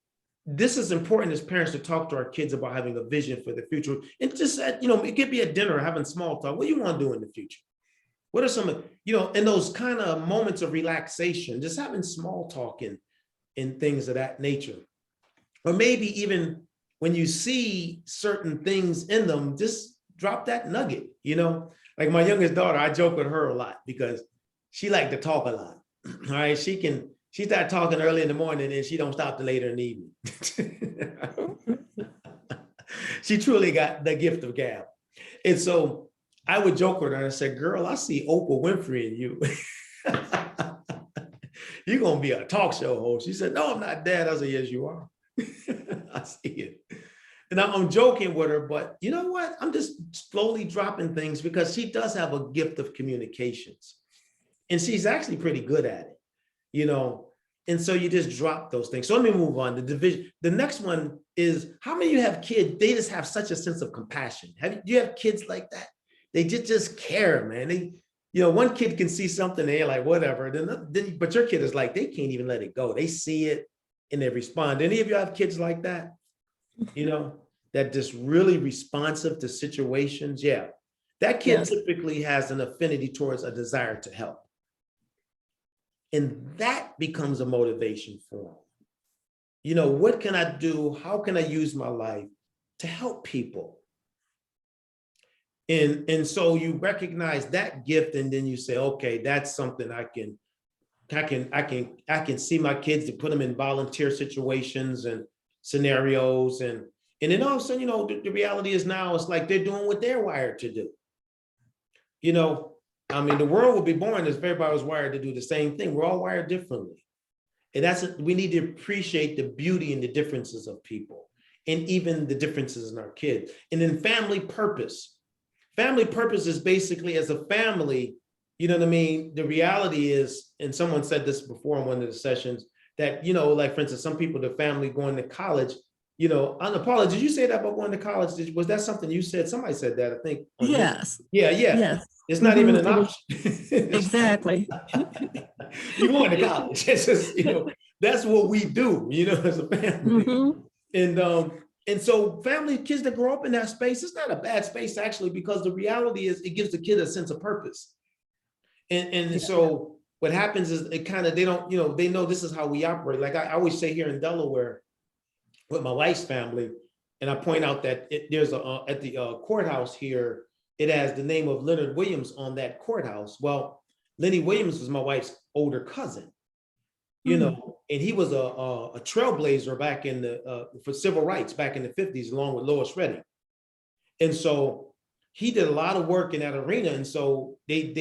this is important as parents to talk to our kids about having a vision for the future. And just, it could be at dinner, having small talk. What do you want to do in the future? What are some, in those kind of moments of relaxation, just having small talk and things of that nature. Or maybe even when you see certain things in them, just drop that nugget, Like my youngest daughter, I joke with her a lot because she liked to talk a lot. All right, she started talking early in the morning and she don't stop till later in the evening. She truly got the gift of gab. And so I would joke with her and I said, girl, I see Oprah Winfrey in you. You're going to be a talk show host. She said, no, I'm not, Dad. I said, yes, you are. I see it. And I'm joking with her, but you know what? I'm just slowly dropping things because she does have a gift of communications. And she's actually pretty good at it, and so you just drop those things. So let me move on. The division. The next one is, how many of you have kids? They just have such a sense of compassion. Do you have kids like that? They just care, man. They, one kid can see something and they're like, whatever. But your kid is like, they can't even let it go. They see it and they respond. Any of you have kids like that? That just really responsive to situations? Yeah. That kid typically has an affinity towards a desire to help. And that becomes a motivation for them. What can I do? How can I use my life to help people? And so you recognize that gift, and then you say, okay, that's something I can see my kids, to put them in volunteer situations and scenarios. And then all of a sudden, the reality is now it's like they're doing what they're wired to do. The world would be boring if everybody was wired to do the same thing. We're all wired differently. And we need to appreciate the beauty and the differences of people, and even the differences in our kids. And then family purpose. Family purpose is basically, as a family, the reality is, and someone said this before in one of the sessions, that, like for instance, some people, the family going to college, Paula, did you say that about going to college? Was that something you said? Somebody said that, I think. Yes. Yeah. Yes. It's not even an option. Exactly. You're going to college. It's just, that's what we do, as a family. And so family, kids that grow up in that space, it's not a bad space actually, because the reality is it gives the kid a sense of purpose. So what happens is they don't, they know this is how we operate. Like I always say here in Delaware with my wife's family, and I point out that there's at the courthouse here, it has the name of Leonard Williams on that courthouse. Well, Lenny Williams was my wife's older cousin, and he was a trailblazer back in for civil rights back in the 50s, along with Lois Redding. And so he did a lot of work in that arena. And so they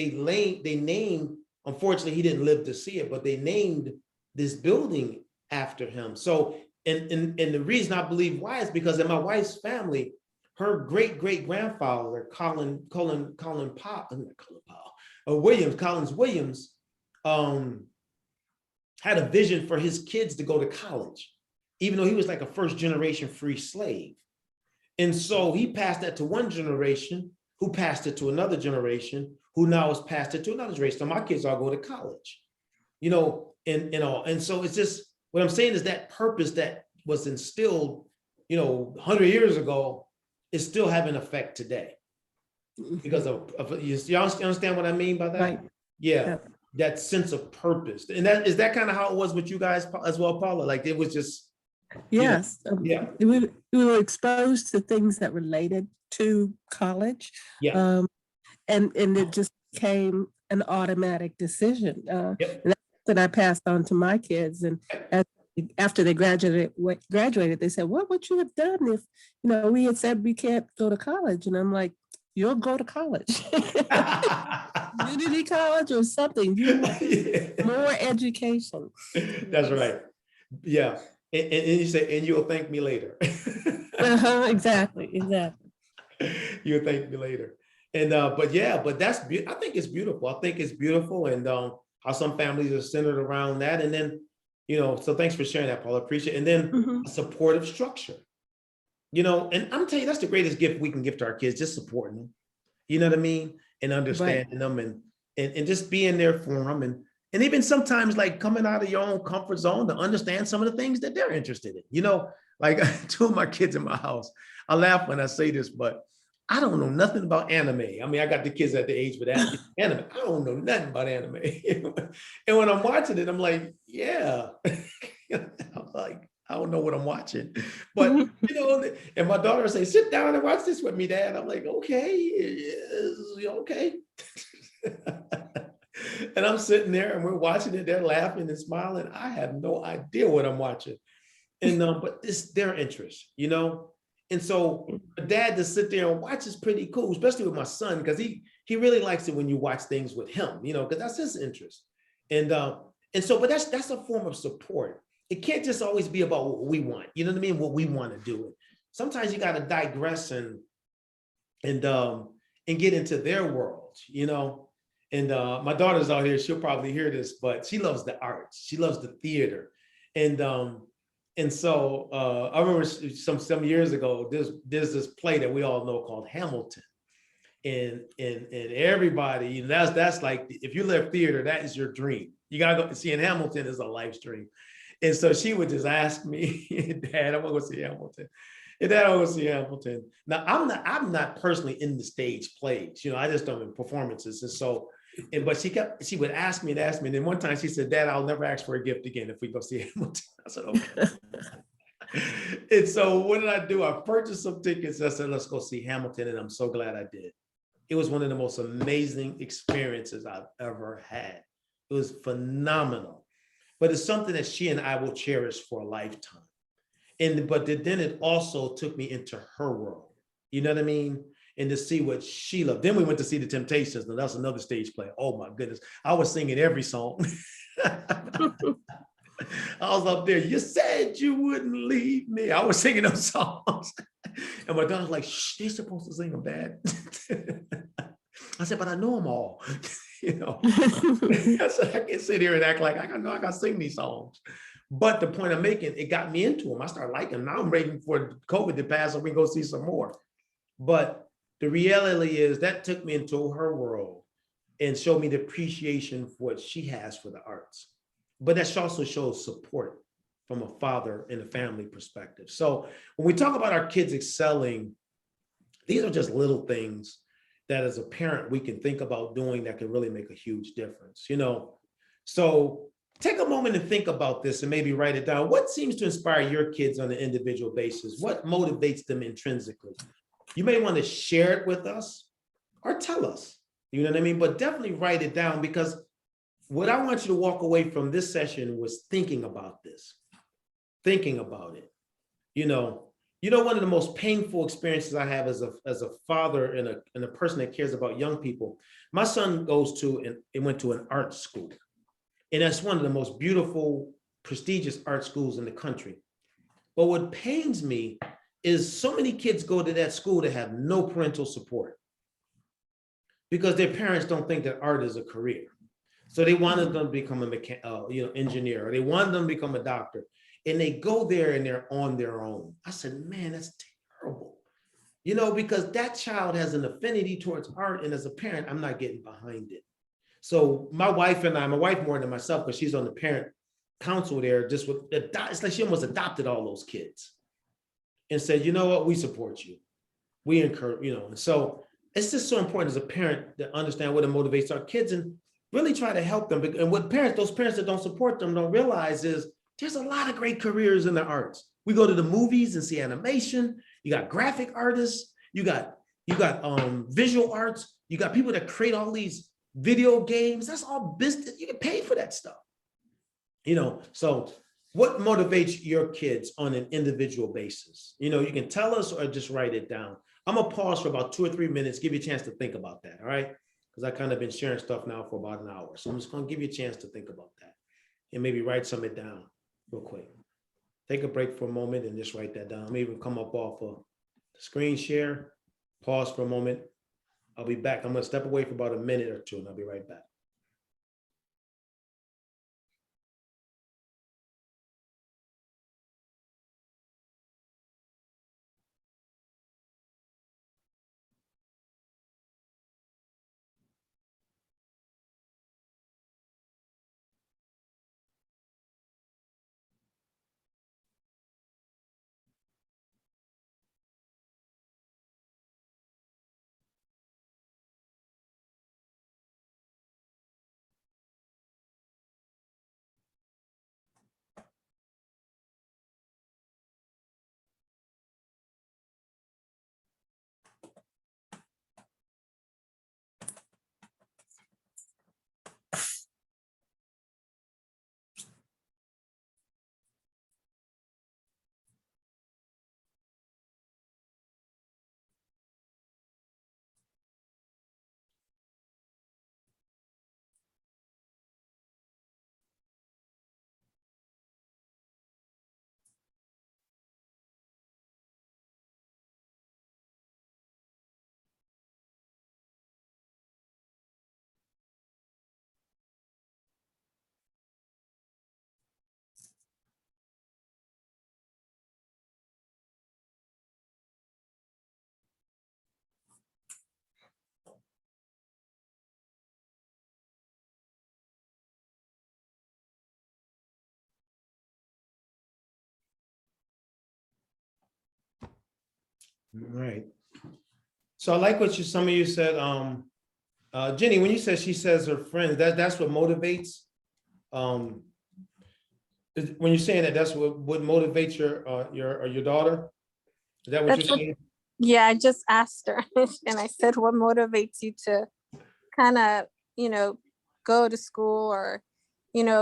named, unfortunately, he didn't live to see it, but they named this building after him. So, and the reason I believe why is because in my wife's family, her great-great-grandfather, Collins Williams, had a vision for his kids to go to college, even though he was like a first-generation free slave. And so he passed that to one generation, who passed it to another generation, who now has passed it to another generation. So my kids all go to college, and so it's just, what I'm saying is that purpose that was instilled, 100 years ago, is still having effect today because of you understand what I mean by that? Right. Yeah. that sense of purpose. And that is that kind of how it was with you guys as well, Paula? Like it was just, Yes. yeah. We were exposed to things that related to college. Yeah. And it just became an automatic decision. Yep. And that's what I passed on to my kids. And after they graduated, they said, what would you have done if, we had said we can't go to college? And I'm like, you'll go to college. Community college or something. You want more education. That's right. Yeah. And you say, and you'll thank me later. Exactly. You'll thank me later. And but that's I think it's beautiful. I think it's beautiful, and how some families are centered around that. And then, so thanks for sharing that, Paul. I appreciate it. And then a supportive structure. And I'm telling you, that's the greatest gift we can give to our kids, just supporting them. You know what I mean? And understanding them and just being there for them. And even sometimes like coming out of your own comfort zone to understand some of the things that they're interested in. Like 2 of my kids in my house, I laugh when I say this, but I don't know nothing about anime. I mean, I got the kids at the age with anime. I don't know nothing about anime. And when I'm watching it, I'm like, yeah. I'm like, I don't know what I'm watching. But, and my daughter say, sit down and watch this with me, Dad. I'm like, okay, okay. And I'm sitting there and we're watching it. They're laughing and smiling. I have no idea what I'm watching. And but it's their interest, And so for Dad to sit there and watch is pretty cool, especially with my son, because he really likes it when you watch things with him, because that's his interest. And so, but that's a form of support. It can't just always be about what we want, you know what I mean? What we want to do. Sometimes you got to digress and get into their world, And my daughter's out here, she'll probably hear this, but she loves the arts. She loves the theater. And so I remember some years ago, there's this play that we all know called Hamilton. And everybody, that's like, if you love theater, that is your dream. You gotta go see, in Hamilton is a life dream. And so she would just ask me, Dad, I want to go see Hamilton. And Dad, I want to see Hamilton. Now I'm not personally in the stage plays, I just don't in performances. And so, but she would ask me. And then one time she said, Dad, I'll never ask for a gift again if we go see Hamilton. I said, okay. And so what did I do? I purchased some tickets. I said, let's go see Hamilton. And I'm so glad I did. It was one of the most amazing experiences I've ever had. It was phenomenal. But it's something that she and I will cherish for a lifetime. But then it also took me into her world. You know what I mean? And to see what she loved. Then we went to see the Temptations. Now that's another stage play. Oh my goodness. I was singing every song. I was up there. You said you wouldn't leave me. I was singing those songs. And my daughter's like, shh, they're supposed to sing them, Dad. I said, but I know them all. I said, I can't sit here and act like I got to sing these songs. But the point I'm making, it got me into them. I started liking them. Now I'm waiting for COVID to pass so we can go see some more. But the reality is that took me into her world and showed me the appreciation for what she has for the arts. But that also shows support from a father and a family perspective. So when we talk about our kids excelling, these are just little things that as a parent, we can think about doing that can really make a huge difference, So take a moment and think about this and maybe write it down. What seems to inspire your kids on an individual basis? What motivates them intrinsically? You may want to share it with us or tell us, you know what I mean? But definitely write it down, because what I want you to walk away from this session was thinking about this, thinking about it. One of the most painful experiences I have as a father and a person that cares about young people. My son went to an art school, and that's one of the most beautiful, prestigious art schools in the country. But what pains me is so many kids go to that school that have no parental support because their parents don't think that art is a career. So they wanted them to become a engineer, or they wanted them to become a doctor. And they go there and they're on their own. I said, man, that's terrible. Because that child has an affinity towards art. And as a parent, I'm not getting behind it. So my wife more than myself, because she's on the parent council there, it's like she almost adopted all those kids and said, you know what, we support you. We encourage, and so it's just so important as a parent to understand what motivates our kids. And really try to help them. And what those parents that don't support them don't realize is there's a lot of great careers in the arts. We go to the movies and see animation. You got graphic artists. You got visual arts. You got people that create all these video games. That's all business. You get paid for that stuff. So what motivates your kids on an individual basis? You can tell us or just write it down. I'm gonna pause for about 2 or 3 minutes, give you a chance to think about that, all right? Because I kind of been sharing stuff now for about an hour. So I'm just gonna give you a chance to think about that and maybe write some of it down real quick. Take a break for a moment and just write that down. I'm even come up off of the screen share, pause for a moment. I'll be back. I'm gonna step away for about a minute or two and I'll be right back. All right. So I like what some of you said. Jenny, when you said she says her friends, that's what motivates. When you're saying that, that's what motivates your daughter. Is that what you're saying? Yeah, I just asked her and I said, what motivates you to kind of, go to school or,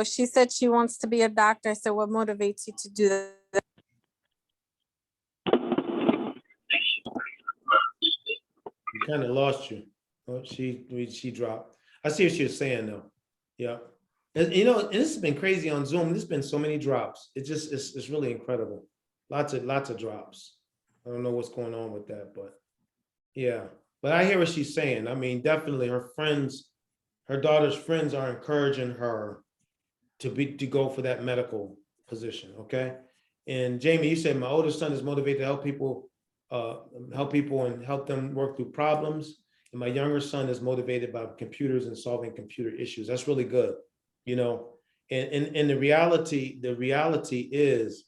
she said she wants to be a doctor. I said, what motivates you to do that? We kind of lost you. Oh, she dropped. I see what she was saying though. Yeah. And this has been crazy on Zoom. There's been so many drops. It's really incredible. Lots of drops. I don't know what's going on with that, but yeah. But I hear what she's saying. I mean, definitely her daughter's friends are encouraging her to go for that medical position. Okay. And Jamie, you said my oldest son is motivated to help people and help them work through problems. And my younger son is motivated by computers and solving computer issues. That's really good, And the reality is,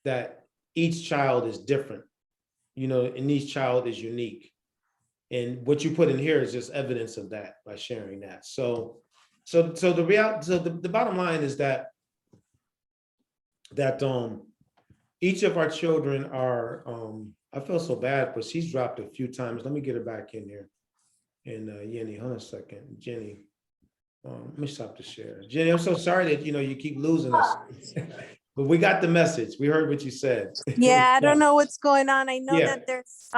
that each child is different, and each child is unique. And what you put in here is just evidence of that by sharing that. So the bottom line is that each of our children are, I feel so bad, but she's dropped a few times. Let me get her back in here. And Jenny, hold on a second. Jenny, let me stop the share. Jenny, I'm so sorry that, you keep losing us. But we got the message. We heard what you said. Yeah, I don't know what's going on. I know that there's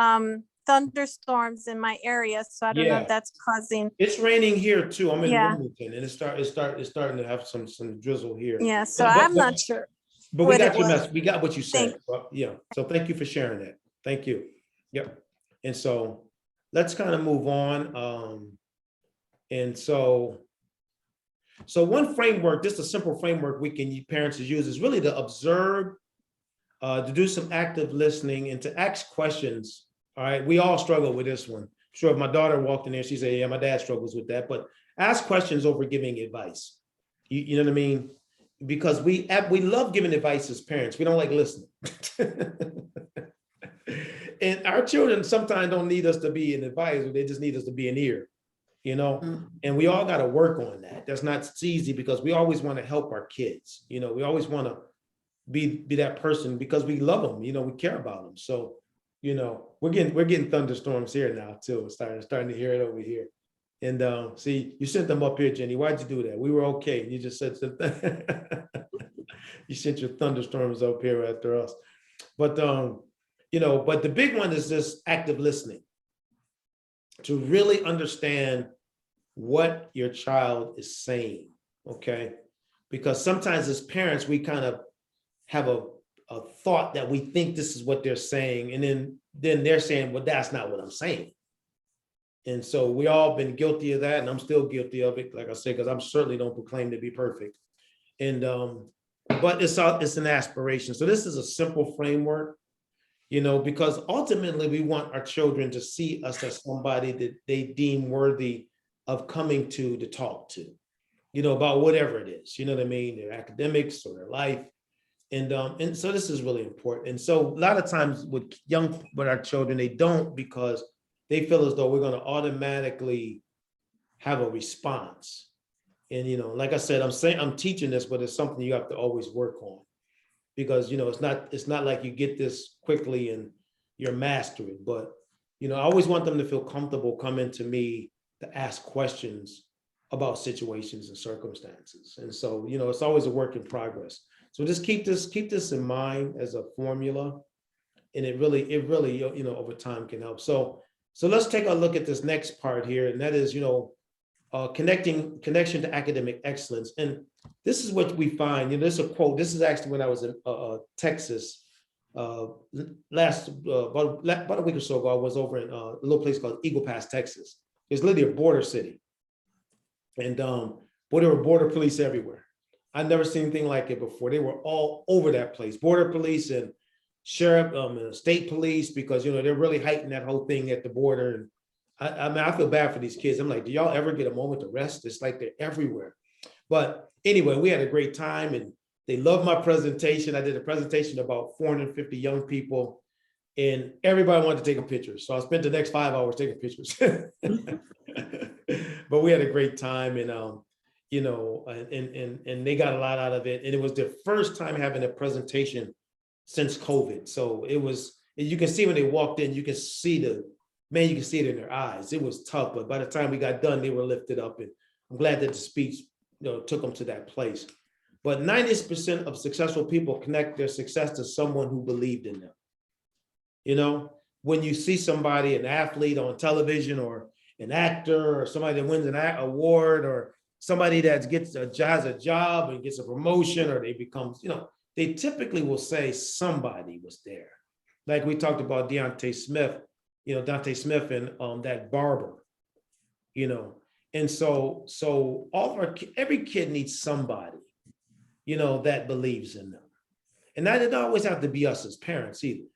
thunderstorms in my area, so I don't know if that's causing. It's raining here too. I'm in Wilmington, and it's starting to have some drizzle here. Yeah, so I'm not sure. But we got your message. We got what you said. Yeah. So thank you for sharing that. Thank you. Yep. And so let's kind of move on. And so one framework, just a simple framework parents use is really to observe, to do some active listening and to ask questions. All right. We all struggle with this one. Sure. If my daughter walked in there, she'd say, yeah, my dad struggles with that, but ask questions over giving advice. You know what I mean? Because we love giving advice as parents. We don't like listening. And our children sometimes don't need us to be an advisor. They just need us to be an ear. and we all got to work on that. That's not easy because we always want to help our kids. We always want to be that person because we love them, we care about them. So, we're getting thunderstorms here now too. Starting to hear it over here. And see, you sent them up here, Jenny. Why'd you do that? We were okay. You just said you sent your thunderstorms up here after us. But but the big one is this active listening. To really understand what your child is saying, okay? Because sometimes as parents, we kind of have a thought that we think this is what they're saying, and then they're saying, well, that's not what I'm saying. And so we all been guilty of that, and I'm still guilty of it, like I said, because I'm certainly don't proclaim to be perfect. And but it's an aspiration. So this is a simple framework, because ultimately we want our children to see us as somebody that they deem worthy of coming to talk to, about whatever it is, what I mean, their academics or their life. And so this is really important. And so a lot of times with our children, they don't, because they feel as though we're going to automatically have a response. And, like I said, I'm teaching this, but it's something you have to always work on, because, it's not like you get this quickly and you're mastering, but, I always want them to feel comfortable coming to me to ask questions about situations and circumstances. And so, it's always a work in progress. So just keep this in mind as a formula, and it really, over time can help. So let's take a look at this next part here, and that is, connection to academic excellence. And this is what we find. There's a quote. This is actually when I was in Texas about a week or so ago. I was over in a little place called Eagle Pass, Texas. It's literally a border city, and there were border police everywhere. I'd never seen anything like it before. They were all over that place, border police and sheriff, and state police, because they're really heightening that whole thing at the border. And I mean, I feel bad for these kids. I'm like, do y'all ever get a moment to rest? It's like they're everywhere. But anyway, we had a great time, and they loved my presentation. I did a presentation to about 450 young people, and everybody wanted to take a picture. So I spent the next 5 hours taking pictures. But we had a great time, and and they got a lot out of it. And it was their first time having a presentation since COVID. So it was, you can see when they walked in, you can see it in their eyes. It was tough, but by the time we got done, they were lifted up, and I'm glad that the speech, took them to that place. But 90% of successful people connect their success to someone who believed in them. When you see somebody, an athlete on television, or an actor, or somebody that wins an award, or somebody that has a job and gets a promotion, or they become, they typically will say somebody was there. Like we talked about Dante Smith and that barber, and so all of every kid needs somebody, that believes in them. And that doesn't always have to be us as parents either,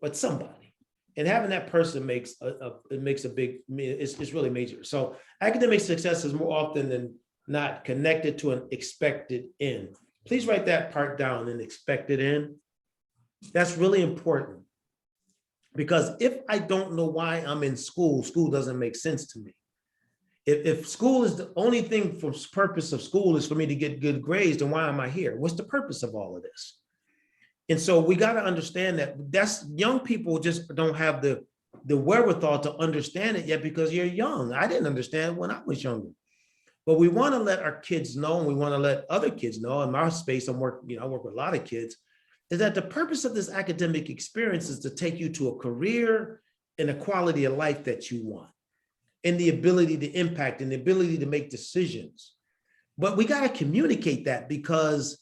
but somebody. And having that person makes a big, it's really major. So academic success is more often than not connected to an expected end. Please write that part down, an expected end. That's really important, because if I don't know why I'm in school, school doesn't make sense to me. If school is the only thing for purpose of school is for me to get good grades, then why am I here? What's the purpose of all of this? And so we got to understand that's young people just don't have the wherewithal to understand it yet, because you're young. I didn't understand when I was younger. But we want to let our kids know, and we want to let other kids know. In my space, I work with a lot of kids, is that the purpose of this academic experience is to take you to a career and a quality of life that you want, and the ability to impact and the ability to make decisions. But we got to communicate that, because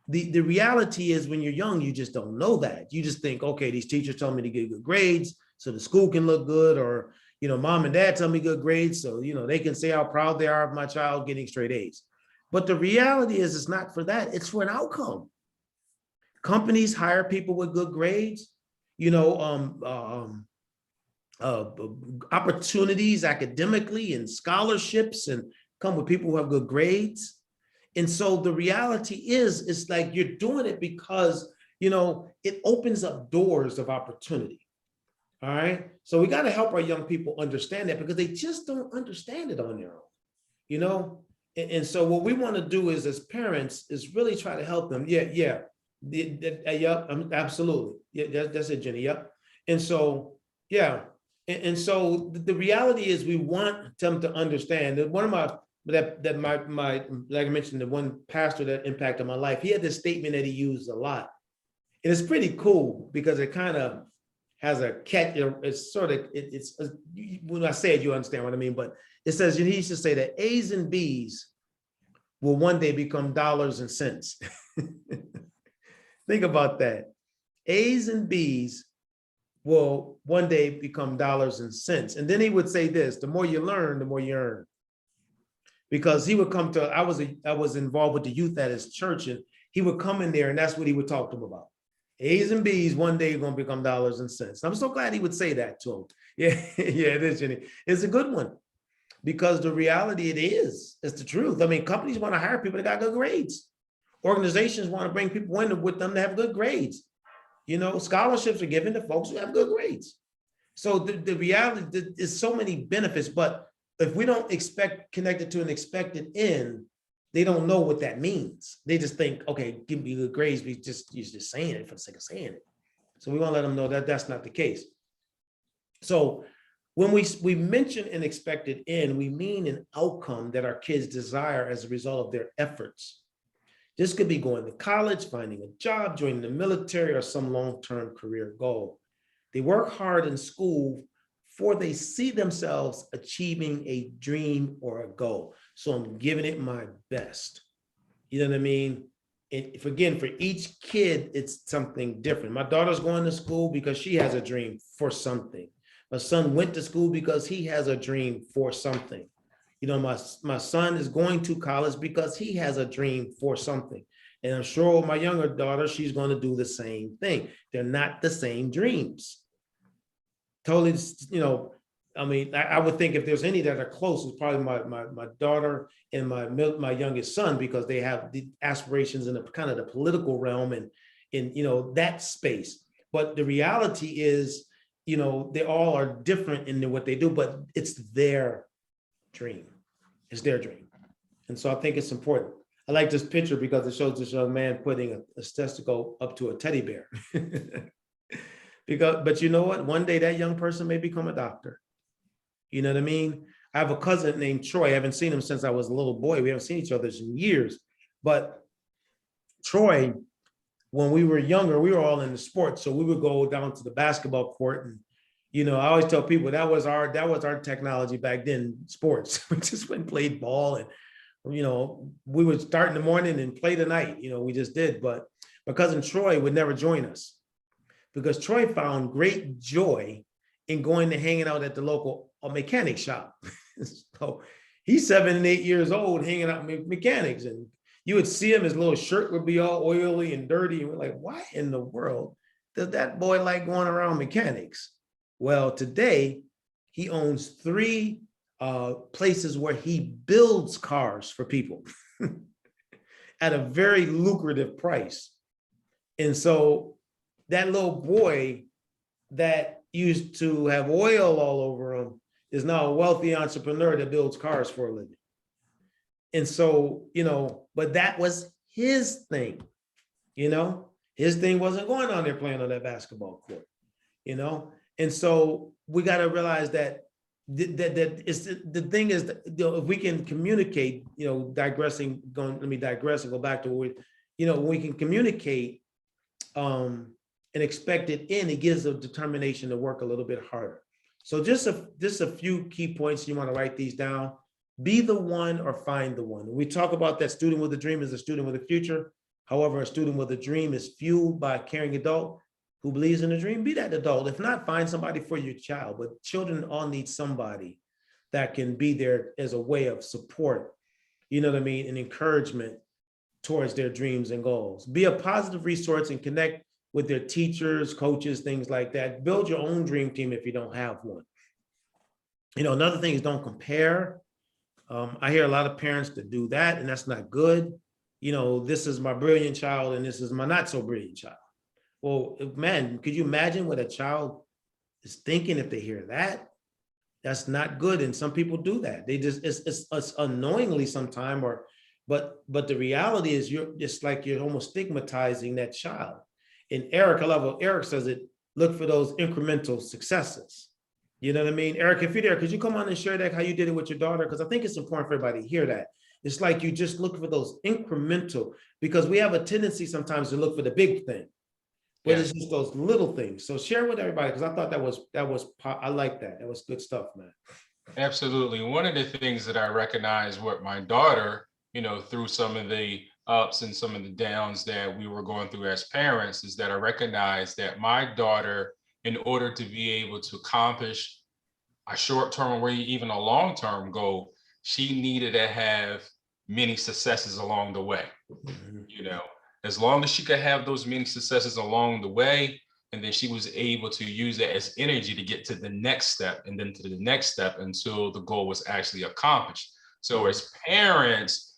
the reality is, when you're young, you just don't know that. You just think, okay, these teachers tell me to get good grades so the school can look good, or mom and dad tell me good grades so they can say how proud they are of my child getting straight A's. But the reality is, it's not for that. It's for an outcome. Companies hire people with good grades, opportunities academically and scholarships, and come with people who have good grades. And so the reality is, it's like you're doing it because, it opens up doors of opportunity. All right. So we got to help our young people understand that because they just don't understand it on their own, you know? And so what we want to do is as parents is really try to help them. Yeah. Yep, absolutely. Yeah, that's it, Jenny. Yep. And so, yeah. And so the reality is we want them to understand that one of my, like I mentioned, the one pastor that impacted my life, he had this statement that he used a lot. And it's pretty cool because it kind of has a catch. It's sort of, when I say it, you understand what I mean, but it says, he used to say that A's and B's will one day become dollars and cents. Think about that. A's and B's will one day become dollars and cents. And then he would say this, the more you learn, the more you earn. Because he would come to, I was involved with the youth at his church, and he would come in there and that's what he would talk to them about. A's and B's one day are going to become dollars and cents. I'm so glad he would say that to him. Yeah, yeah, it is, Jenny. It's a good one because the reality it's the truth. I mean, companies want to hire people that got good grades. Organizations want to bring people in with them to have good grades. You know, scholarships are given to folks who have good grades. So the reality is so many benefits, but if we don't expect connected to an expected end, they don't know what that means. They just think, okay, give me good grades. You're just saying it for the sake of saying it. So we want to let them know that that's not the case. So when we mention an expected end, we mean an outcome that our kids desire as a result of their efforts. This could be going to college, finding a job, joining the military, or some long-term career goal. They work hard in school for they see themselves achieving a dream or a goal. So I'm giving it my best. You know what I mean? Again, for each kid, it's something different. My daughter's going to school because she has a dream for something. My son went to school because he has a dream for something. You know, my son is going to college because he has a dream for something. And I'm sure my younger daughter, she's going to do the same thing. They're not the same dreams. Totally, you know, I mean, I would think if there's any that are close, it's probably my daughter and my youngest son, because they have the aspirations in the kind of the political realm and in, you know, that space. But the reality is, you know, they all are different in what they do, but it's their dream. It's their dream. And so I think it's important. I like this picture because it shows this young man putting a testicle up to a teddy bear. But you know what? One day that young person may become a doctor. You know what I mean? I have a cousin named Troy. I haven't seen him since I was a little boy. We haven't seen each other in years. But Troy, when we were younger, we were all into sports. So we would go down to the basketball court. And, you know, I always tell people that was our technology back then, sports. We just went and played ball. And, you know, we would start in the morning and play the night. You know, we just did. But my cousin Troy would never join us, because Troy found great joy in going to hanging out at the local mechanic shop. So he's 7 and 8 years old hanging out with mechanics, and you would see him, his little shirt would be all oily and dirty. And we're like, why in the world does that boy like going around mechanics? Well, today he owns 3 places where he builds cars for people at a very lucrative price. And so that little boy that used to have oil all over him is now a wealthy entrepreneur that builds cars for a living. And so, you know, but that was his thing, you know, his thing wasn't going on there playing on that basketball court, you know? And so we got to realize that the thing is that, you know, if we can communicate, you know, let me digress and go back to what when we can communicate, and expect it in, it gives a determination to work a little bit harder. So just a few key points. You want to write these down. Be the one or find the one. We talk about that student with a dream is a student with a future. However, a student with a dream is fueled by a caring adult who believes in a dream. Be that adult. If not, find somebody for your child. But children all need somebody that can be there as a way of support, you know what I mean, and encouragement towards their dreams and goals. Be a positive resource and connect with their teachers, coaches, things like that. Build your own dream team if you don't have one. You know, another thing is don't compare. I hear a lot of parents that do that, and that's not good. You know, this is my brilliant child and this is my not so brilliant child. Well, man, could you imagine what a child is thinking if they hear that, that's not good. And some people do that. They just, it's unknowingly sometime, but the reality is you're almost stigmatizing that child. And Eric, I love what Eric says it, look for those incremental successes. You know what I mean? Eric, if you're there, could you come on and share that, how you did it with your daughter? Because I think it's important for everybody to hear that. It's like you just look for those incremental, because we have a tendency sometimes to look for the big thing, but it's just those little things. So share with everybody, because I thought I like that. That was good stuff, man. Absolutely. One of the things that I recognize with my daughter, through some of the ups and some of the downs that we were going through as parents, is that I recognize that my daughter, in order to be able to accomplish a short-term or even a long-term goal, she needed to have many successes along the way. As long as she could have those many successes along the way, and then she was able to use it as energy to get to the next step and then to the next step until the goal was actually accomplished. So as parents,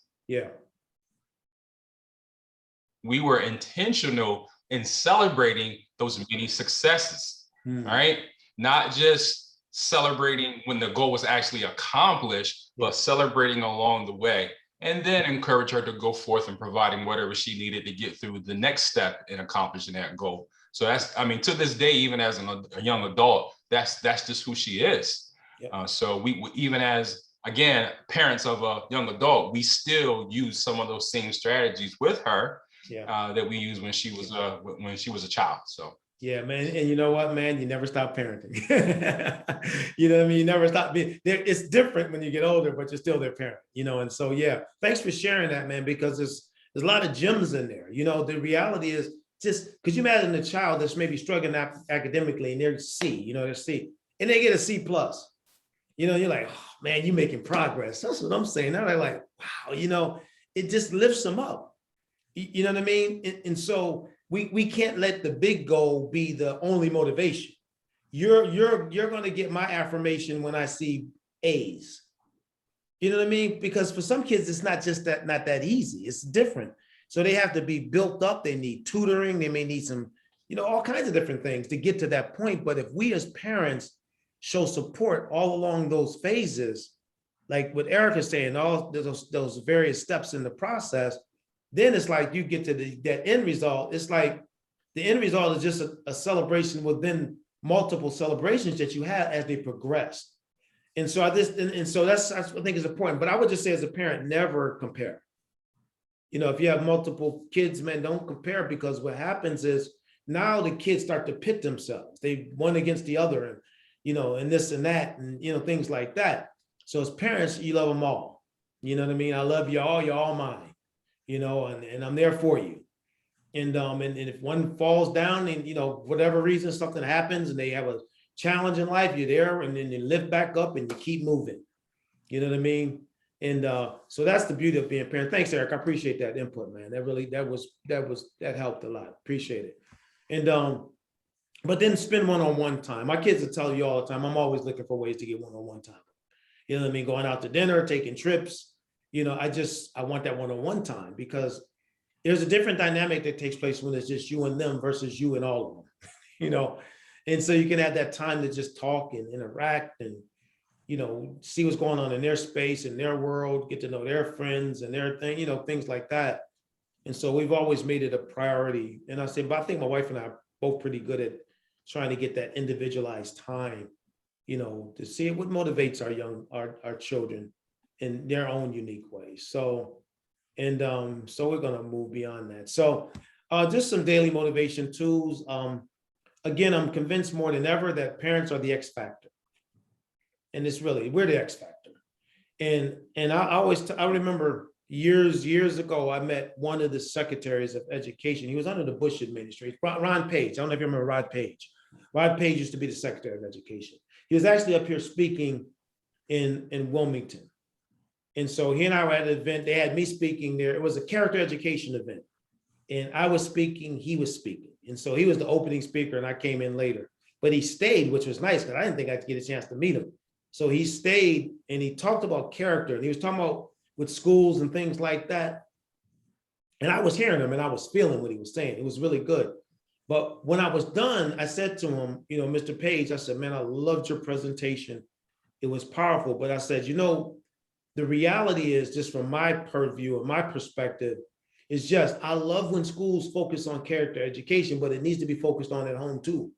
we were intentional in celebrating those many successes, right? Not just celebrating when the goal was actually accomplished, but celebrating along the way, and then encourage her to go forth and providing whatever she needed to get through the next step in accomplishing that goal. So that's, to this day, even as a young adult, that's just who she is. So we even as, again, parents of a young adult, we still use some of those same strategies with her that we used when she was a child. So. Yeah, man. And you know what, man, you never stop parenting. You know what I mean? You never stop being there. It's different when you get older, but you're still their parent, and so, thanks for sharing that, man, because there's a lot of gems in there. The reality is, just because you imagine a child that's maybe struggling academically and they're C, they're C, and they get a C+. You're like, oh, man, you're making progress. That's what I'm saying. Now they're like, wow, it just lifts them up. You know what I mean? And so we can't let the big goal be the only motivation. You're going to get my affirmation when I see A's. You know what I mean? Because for some kids, it's not that easy. It's different. So they have to be built up. They need tutoring. They may need some, all kinds of different things to get to that point. But if we as parents show support all along those phases, like what Eric is saying, all those various steps in the process, then it's like you get to that end result. It's like the end result is just a celebration within multiple celebrations that you have as they progress. And so that's I think is important. But I would just say as a parent, never compare. If you have multiple kids, man, don't compare, because what happens is now the kids start to pit themselves. They one against the other, and this and that, and things like that. So as parents, you love them all. You know what I mean? I love you all. You're all mine. And I'm there for you. And if one falls down and, whatever reason, something happens and they have a challenge in life, you're there, and then you lift back up and you keep moving. You know what I mean? And so that's the beauty of being a parent. Thanks, Eric. I appreciate that input, man. That helped a lot. Appreciate it. And but then spend one-on-one time. My kids will tell you all the time, I'm always looking for ways to get one-on-one time. You know what I mean? Going out to dinner, taking trips. I want that one-on-one time, because there's a different dynamic that takes place when it's just you and them versus you and all of them, and so you can have that time to just talk and interact and, see what's going on in their space, in their world, get to know their friends and their thing, things like that. And so we've always made it a priority. And I think my wife and I are both pretty good at trying to get that individualized time, to see what motivates our children in their own unique ways. So we're going to move beyond that. So just some daily motivation tools. Again, I'm convinced more than ever that parents are the X factor. And we're the X factor. And I remember years ago, I met one of the secretaries of education. He was under the Bush administration, Ron Page. I don't know if you remember Rod Page. Rod Page used to be the secretary of education. He was actually up here speaking in Wilmington. And so he and I were at an event. They had me speaking there. It was a character education event. And I was speaking, he was speaking. And so he was the opening speaker and I came in later. But he stayed, which was nice because I didn't think I'd get a chance to meet him. So he stayed and he talked about character. And he was talking about with schools and things like that. And I was hearing him and I was feeling what he was saying. It was really good. But when I was done, I said to him, you know, Mr. Page, I said, man, I loved your presentation. It was powerful. But I said, you know, the reality is, just from my purview or my perspective, is just, I love when schools focus on character education, but it needs to be focused on at home too.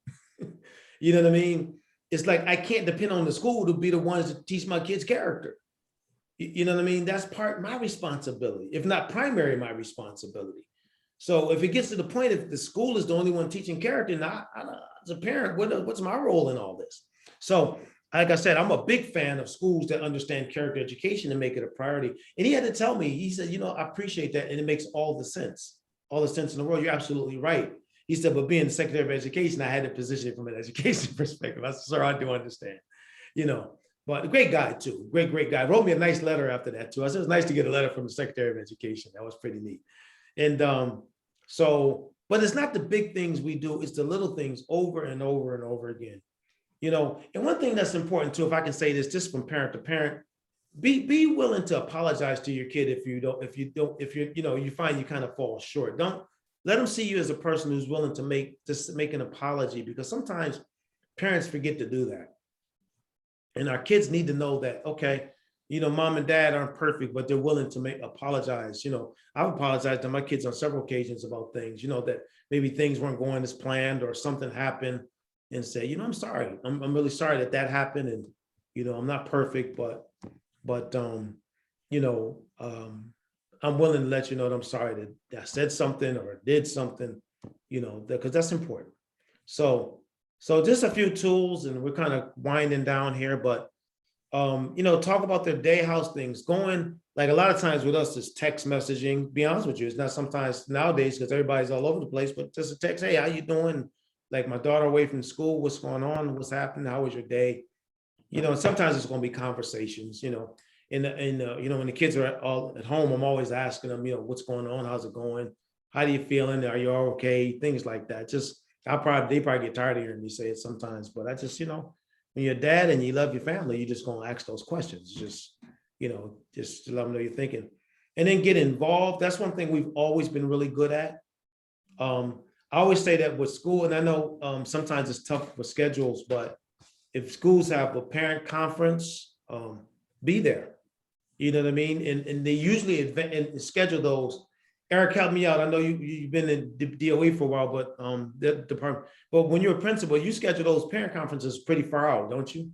You know what I mean? It's like, I can't depend on the school to be the ones to teach my kids character. You know what I mean? That's part of my responsibility, if not primary, my responsibility. So if it gets to the point, if the school is the only one teaching character, now as a parent, what's my role in all this? So like I said, I'm a big fan of schools that understand character education and make it a priority. And he had to tell me, he said, you know, I appreciate that. And it makes all the sense in the world. You're absolutely right. He said, but being the Secretary of Education, I had to position it from an education perspective. I said, sir, I do understand, you know, but a great guy too. Great guy. Wrote me a nice letter after that too. I said, it was nice to get a letter from the Secretary of Education. That was pretty neat. And so, but it's not the big things we do, it's the little things over and over and over again. You know, and one thing that's important too, if I can say this just from parent to parent, be willing to apologize to your kid if you find you kind of fall short. Don't let them see you as a person who's willing to make an apology, because sometimes parents forget to do that. And our kids need to know that, okay, you know, mom and dad aren't perfect, but they're willing to apologize. You know, I've apologized to my kids on several occasions about things, you know, that maybe things weren't going as planned or something happened, and say, you know, I'm sorry. I'm really sorry that happened. And, you know, I'm not perfect, but you know, I'm willing to let you know that I'm sorry that I said something or did something, you know, because that's important. So just a few tools, and we're kind of winding down here, but you know, talk about their day, how's things going. Like a lot of times with us, it's text messaging. Be honest with you, it's not sometimes nowadays because everybody's all over the place, but just a text, hey, how you doing? Like, my daughter away from school, what's going on? What's happening? How was your day? You know, and sometimes it's going to be conversations, you know, and you know, when the kids are all at home, I'm always asking them, you know, what's going on? How's it going? How do you feeling? Are you all okay? Things like that. Just, they probably get tired of hearing me say it sometimes, but I just, you know, when you're a dad and you love your family, you're just going to ask those questions. Just, you know, just to let them know you're thinking, and then get involved. That's one thing we've always been really good at. I always say that with school, and I know sometimes it's tough for schedules, but if schools have a parent conference, be there. You know what I mean? And they usually schedule those. Eric, help me out. I know you've been in DOE for a while, but the department. But when you're a principal, you schedule those parent conferences pretty far out, don't you?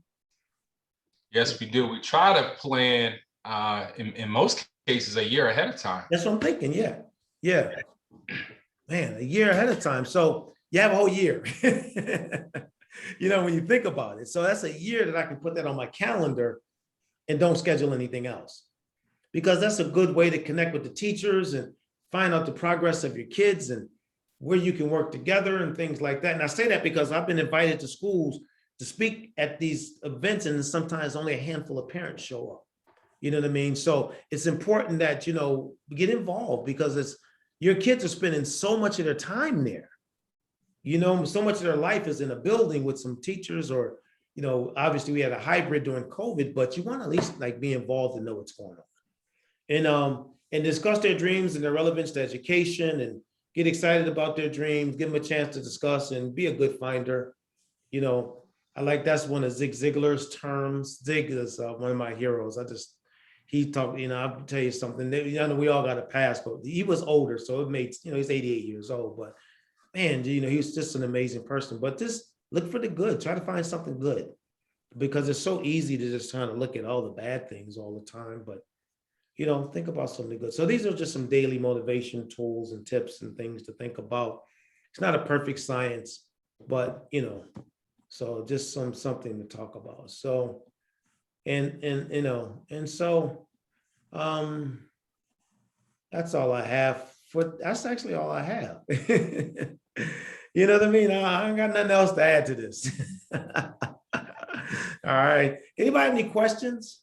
Yes, we do. We try to plan in most cases a year ahead of time. That's what I'm thinking. Yeah. Man, a year ahead of time. So you have a whole year. You know, when you think about it. So that's a year that I can put that on my calendar and don't schedule anything else. Because that's a good way to connect with the teachers and find out the progress of your kids and where you can work together and things like that. And I say that because I've been invited to schools to speak at these events, and sometimes only a handful of parents show up. You know what I mean? So it's important that, you know, get involved, because your kids are spending so much of their time there. You know, so much of their life is in a building with some teachers, or, you know, obviously we had a hybrid during COVID, but you want to at least like be involved and know what's going on. And discuss their dreams and their relevance to education, and get excited about their dreams, give them a chance to discuss and be a good finder. You know, I like, that's one of Zig Ziglar's terms. Zig is one of my heroes. He talked, you know, I'll tell you something. I know we all got a past, but he was older, so it made, you know, he's 88 years old, but man, you know, he was just an amazing person. But just look for the good, try to find something good, because it's so easy to just kind of look at all the bad things all the time. But, you know, think about something good. So these are just some daily motivation tools and tips and things to think about. It's not a perfect science, but, you know, so just something to talk about. So, and you know, and so that's all I have. That's actually all I have. You know what I mean? I ain't got nothing else to add to this. All right. Anybody have any questions?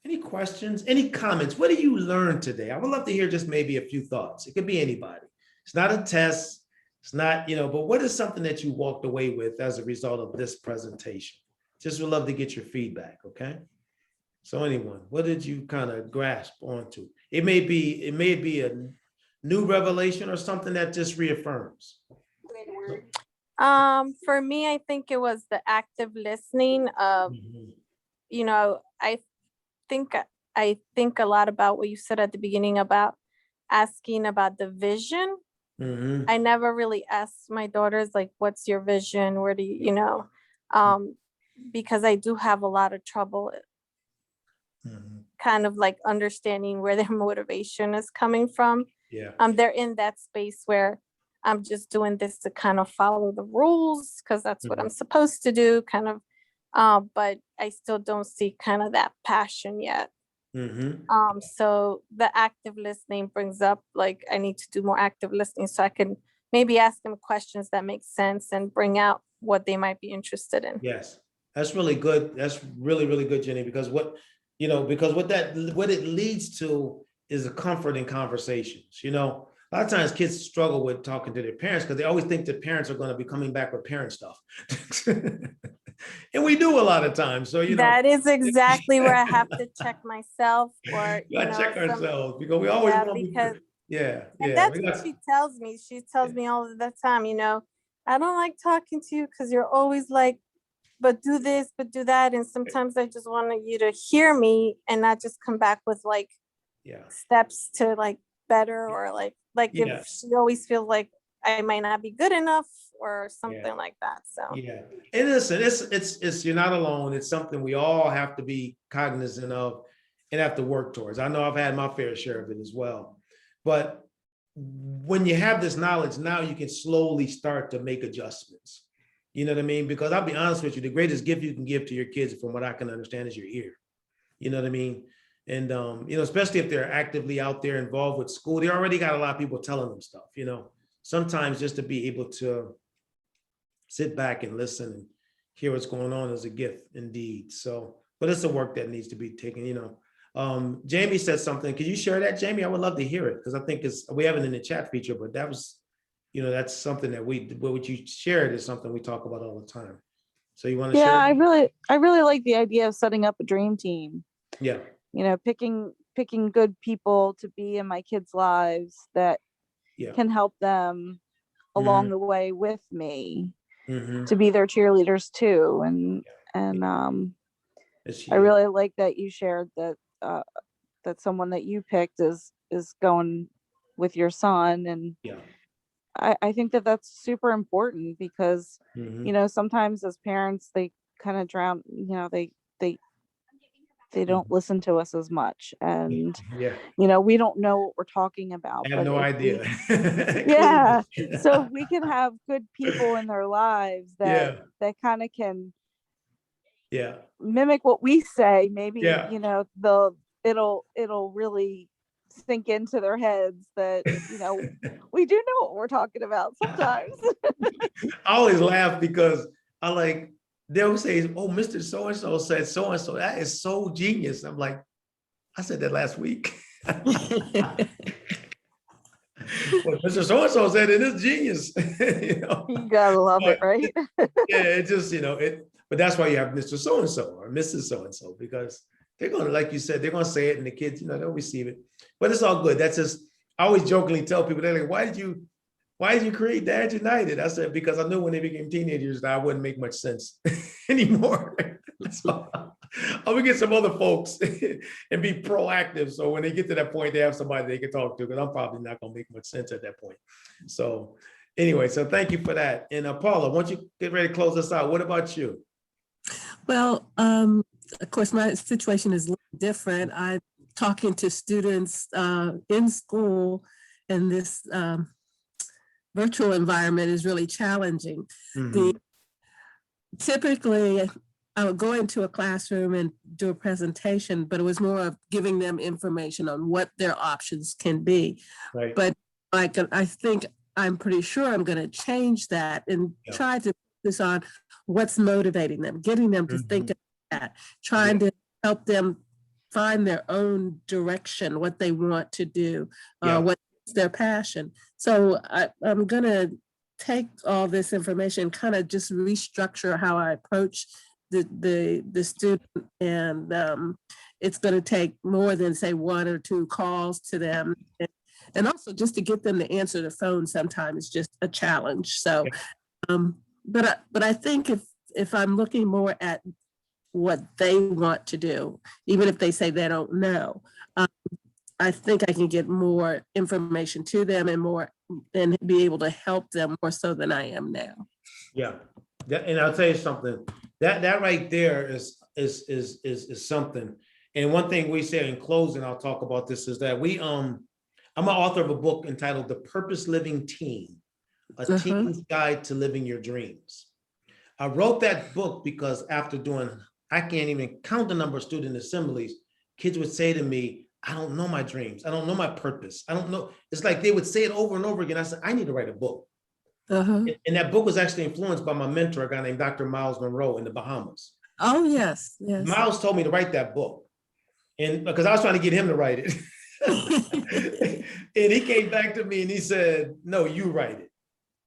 Any questions? Any comments? What did you learn today? I would love to hear just maybe a few thoughts. It could be anybody. It's not a test. It's not, you know, but what is something that you walked away with as a result of this presentation? Just would love to get your feedback, okay? So anyone, what did you kind of grasp onto? It may be a new revelation or something that just reaffirms. For me, I think it was the active listening of, you know, think I think a lot about what you said at the beginning about asking about the vision. I never really asked my daughters, like, what's your vision? Where do you know? Because I do have a lot of trouble kind of like understanding where their motivation is coming from. Yeah. They're in that space where I'm just doing this to kind of follow the rules because that's what I'm supposed to do, kind of. But I still don't see kind of that passion yet. So the active listening brings up, like, I need to do more active listening so I can maybe ask them questions that make sense and bring out what they might be interested in. Yes, that's really good. That's really, really good, Jenny, because what it leads to is a comfort in conversations. You know, a lot of times kids struggle with talking to their parents because they always think that parents are going to be coming back with parent stuff. And we do a lot of times. So, that is exactly where I have to check myself, or check ourselves, because we always want to be, and that's what she tells me. She tells me all the time, I don't like talking to you because you're always like, but do this, but do that. And sometimes I just want you to hear me and not just come back with like steps to like better, or like if she always feels like I might not be good enough or something like that. So and listen, it's you're not alone. It's something we all have to be cognizant of and have to work towards. I know I've had my fair share of it as well, but when you have this knowledge, now you can slowly start to make adjustments. You know what I mean? Because I'll be honest with you, the greatest gift you can give to your kids, from what I can understand, is your ear. You know what I mean? And especially if they're actively out there involved with school, they already got a lot of people telling them stuff. Sometimes just to be able to sit back and listen and hear what's going on is a gift indeed. So, but it's the work that needs to be taken. Jamie said something. Could you share that, Jamie? I would love to hear it, because I think we have it in the chat feature, but that was, that's something that what you shared is something we talk about all the time. So you want to share? I really like the idea of setting up a dream team. Yeah. Picking good people to be in my kids' lives that can help them along the way with me, to be their cheerleaders too. And I really like that you shared that that someone that you picked is going with your son. And I think that that's super important, because sometimes as parents, they kind of drown, they don't listen to us as much, and we don't know what we're talking about. I have no idea. So if we can have good people in their lives that kind of can mimic what we say, maybe it'll really sink into their heads that we do know what we're talking about sometimes. I always laugh because they'll say, "Oh, Mr. So-and-so said so-and-so." That is so genius. I'm like, I said that last week. Well, Mr. So-and-so said it is genius. You gotta love it, right? It just, but that's why you have Mr. So-and-so or Mrs. So-and-so, because they're going to, like you said, they're going to say it and the kids, they'll receive it. But it's all good. That's just, I always jokingly tell people, they're like, why did you create Dads United? I said, because I knew when they became teenagers that I wouldn't make much sense anymore. So I'm gonna get some other folks and be proactive. So when they get to that point, they have somebody they can talk to, because I'm probably not gonna make much sense at that point. So anyway, so thank you for that. And Paula, once you get ready to close us out, what about you? Well, of course, my situation is a little different. I'm talking to students in school, and this virtual environment is really challenging. Typically, I would go into a classroom and do a presentation, but it was more of giving them information on what their options can be. Right. But I'm pretty sure I'm going to change that and try to focus on what's motivating them, getting them to think of that, trying to help them find their own direction, what they want to do, what's their passion. So I'm going to take all this information, kind of just restructure how I approach the student, and it's going to take more than, say, 1 or 2 calls to them. And also just to get them to answer the phone sometimes is just a challenge. So But I think if I'm looking more at what they want to do, even if they say they don't know, I think I can get more information to them and be able to help them more so than I am now. Yeah, and I'll tell you something. That right there is something. And one thing we say in closing, I'll talk about this, is that I'm an author of a book entitled The Purpose Living Teen, a teen's guide to living your dreams. I wrote that book because after doing, I can't even count the number of student assemblies, kids would say to me, I don't know my dreams. I don't know my purpose. I don't know. It's like they would say it over and over again. I said, I need to write a book. And that book was actually influenced by my mentor, a guy named Dr. Miles Monroe in the Bahamas. Oh, yes, yes. Miles told me to write that book. And because I was trying to get him to write it. And he came back to me and he said, no, you write it.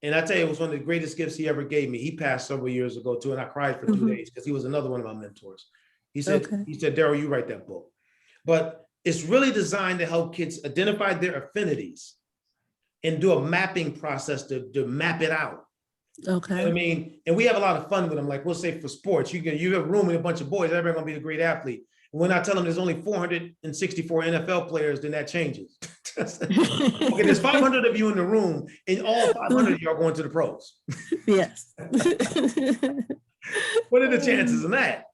And I tell you, it was one of the greatest gifts he ever gave me. He passed several years ago too, and I cried for 2 days because he was another one of my mentors. He said, Darrell, you write that book. But it's really designed to help kids identify their affinities and do a mapping process to map it out. Okay. You know what I mean, and we have a lot of fun with them. Like we'll say for sports, you have a room with a bunch of boys, everybody's gonna be a great athlete. And when I tell them there's only 464 NFL players, then that changes. Okay, there's 500 of you in the room, and all 500 of you are going to the pros. Yes. What are the chances of that?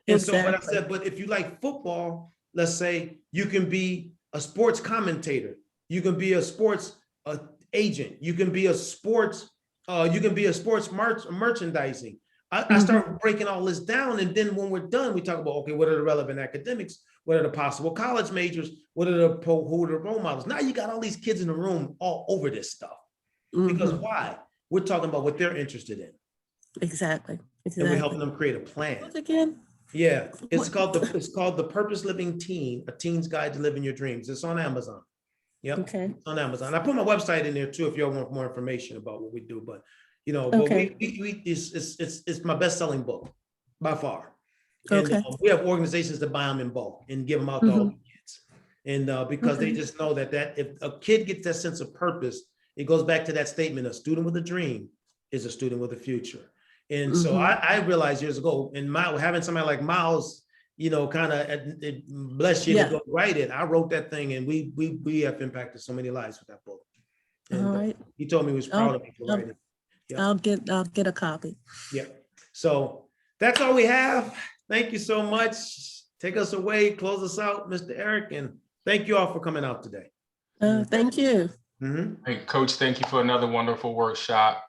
And Exactly. so what I said, but if you like football, let's say you can be a sports commentator, you can be a sports agent, you can be a sports merchandising. I start breaking all this down, and then when we're done, we talk about, okay, what are the relevant academics? What are the possible college majors? What are who are the role models? Now you got all these kids in the room all over this stuff. Because why? We're talking about what they're interested in. Exactly. And we're helping them create a plan. What again? Yeah, it's called The Purpose Living Teen, a teen's guide to living your dreams. It's on Amazon. Yep. Okay. It's on Amazon. I put my website in there too if you all want more information about what we do. But it's my best-selling book by far. And we have organizations that buy them in bulk and give them out to all the kids. And because they just know that if a kid gets that sense of purpose, it goes back to that statement: a student with a dream is a student with a future. And so I realized years ago, and having somebody like Miles, kind of bless you to go write it. I wrote that thing, and we have impacted so many lives with that book. And all right. He told me he was proud of me for writing it. Yeah. I'll get a copy. Yeah. So that's all we have. Thank you so much. Take us away, close us out, Mr. Eric, and thank you all for coming out today. Thank you. Hey, Coach, thank you for another wonderful workshop.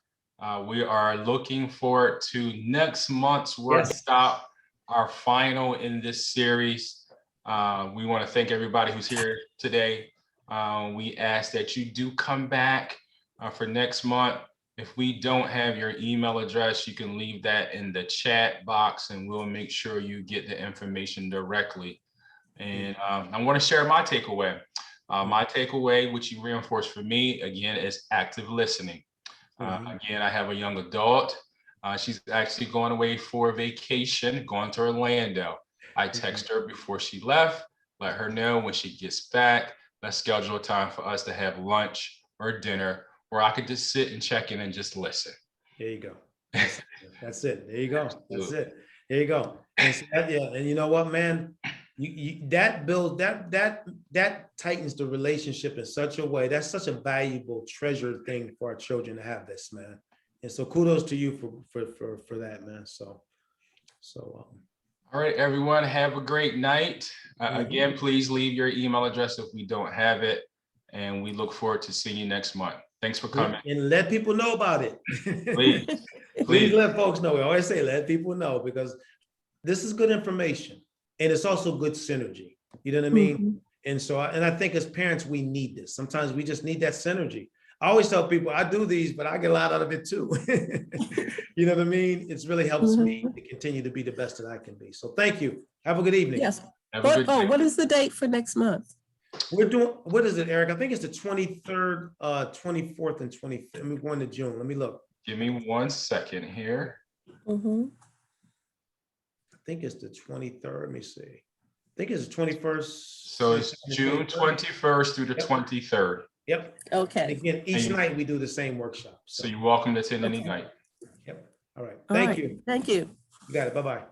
We are looking forward to next month's workshop, our final in this series. We want to thank everybody who's here today. We ask that you do come back for next month. If we don't have your email address, you can leave that in the chat box and we'll make sure you get the information directly. And I want to share my takeaway. My takeaway, which you reinforced for me, again, is active listening. Again, I have a young adult. She's actually going away for a vacation, going to Orlando. I text her before she left, let her know when she gets back. Let's schedule a time for us to have lunch or dinner where I could just sit and check in and just listen. There you go. That's it. There you go. That's it. There you go. And so and you know what, man? That builds that tightens the relationship in such a way. That's such a valuable, treasured thing for our children to have this, man. And so kudos to you for that, man. So all right, everyone, have a great night. Again, please leave your email address if we don't have it. And we look forward to seeing you next month. Thanks for coming. And let people know about it. Please. Please let folks know. We always say let people know, because this is good information. And it's also good synergy. You know what I mean? And so, I think as parents, we need this. Sometimes we just need that synergy. I always tell people I do these, but I get a lot out of it too. You know what I mean? It's really helps me to continue to be the best that I can be. So thank you. Have a good evening. Yes. What is the date for next month? We're doing, what is it, Eric? I think it's the 23rd, 24th, and 25th. Let me go into June. Let me look. Give me 1 second here. I think it's the 23rd. Let me see. I think it's the 21st. So it's June 21st through the 23rd. Yep. Okay. Again, each night we do the same workshop. So you're welcome to attend any night. All right. All Thank right. you. Thank you. You got it. Bye-bye.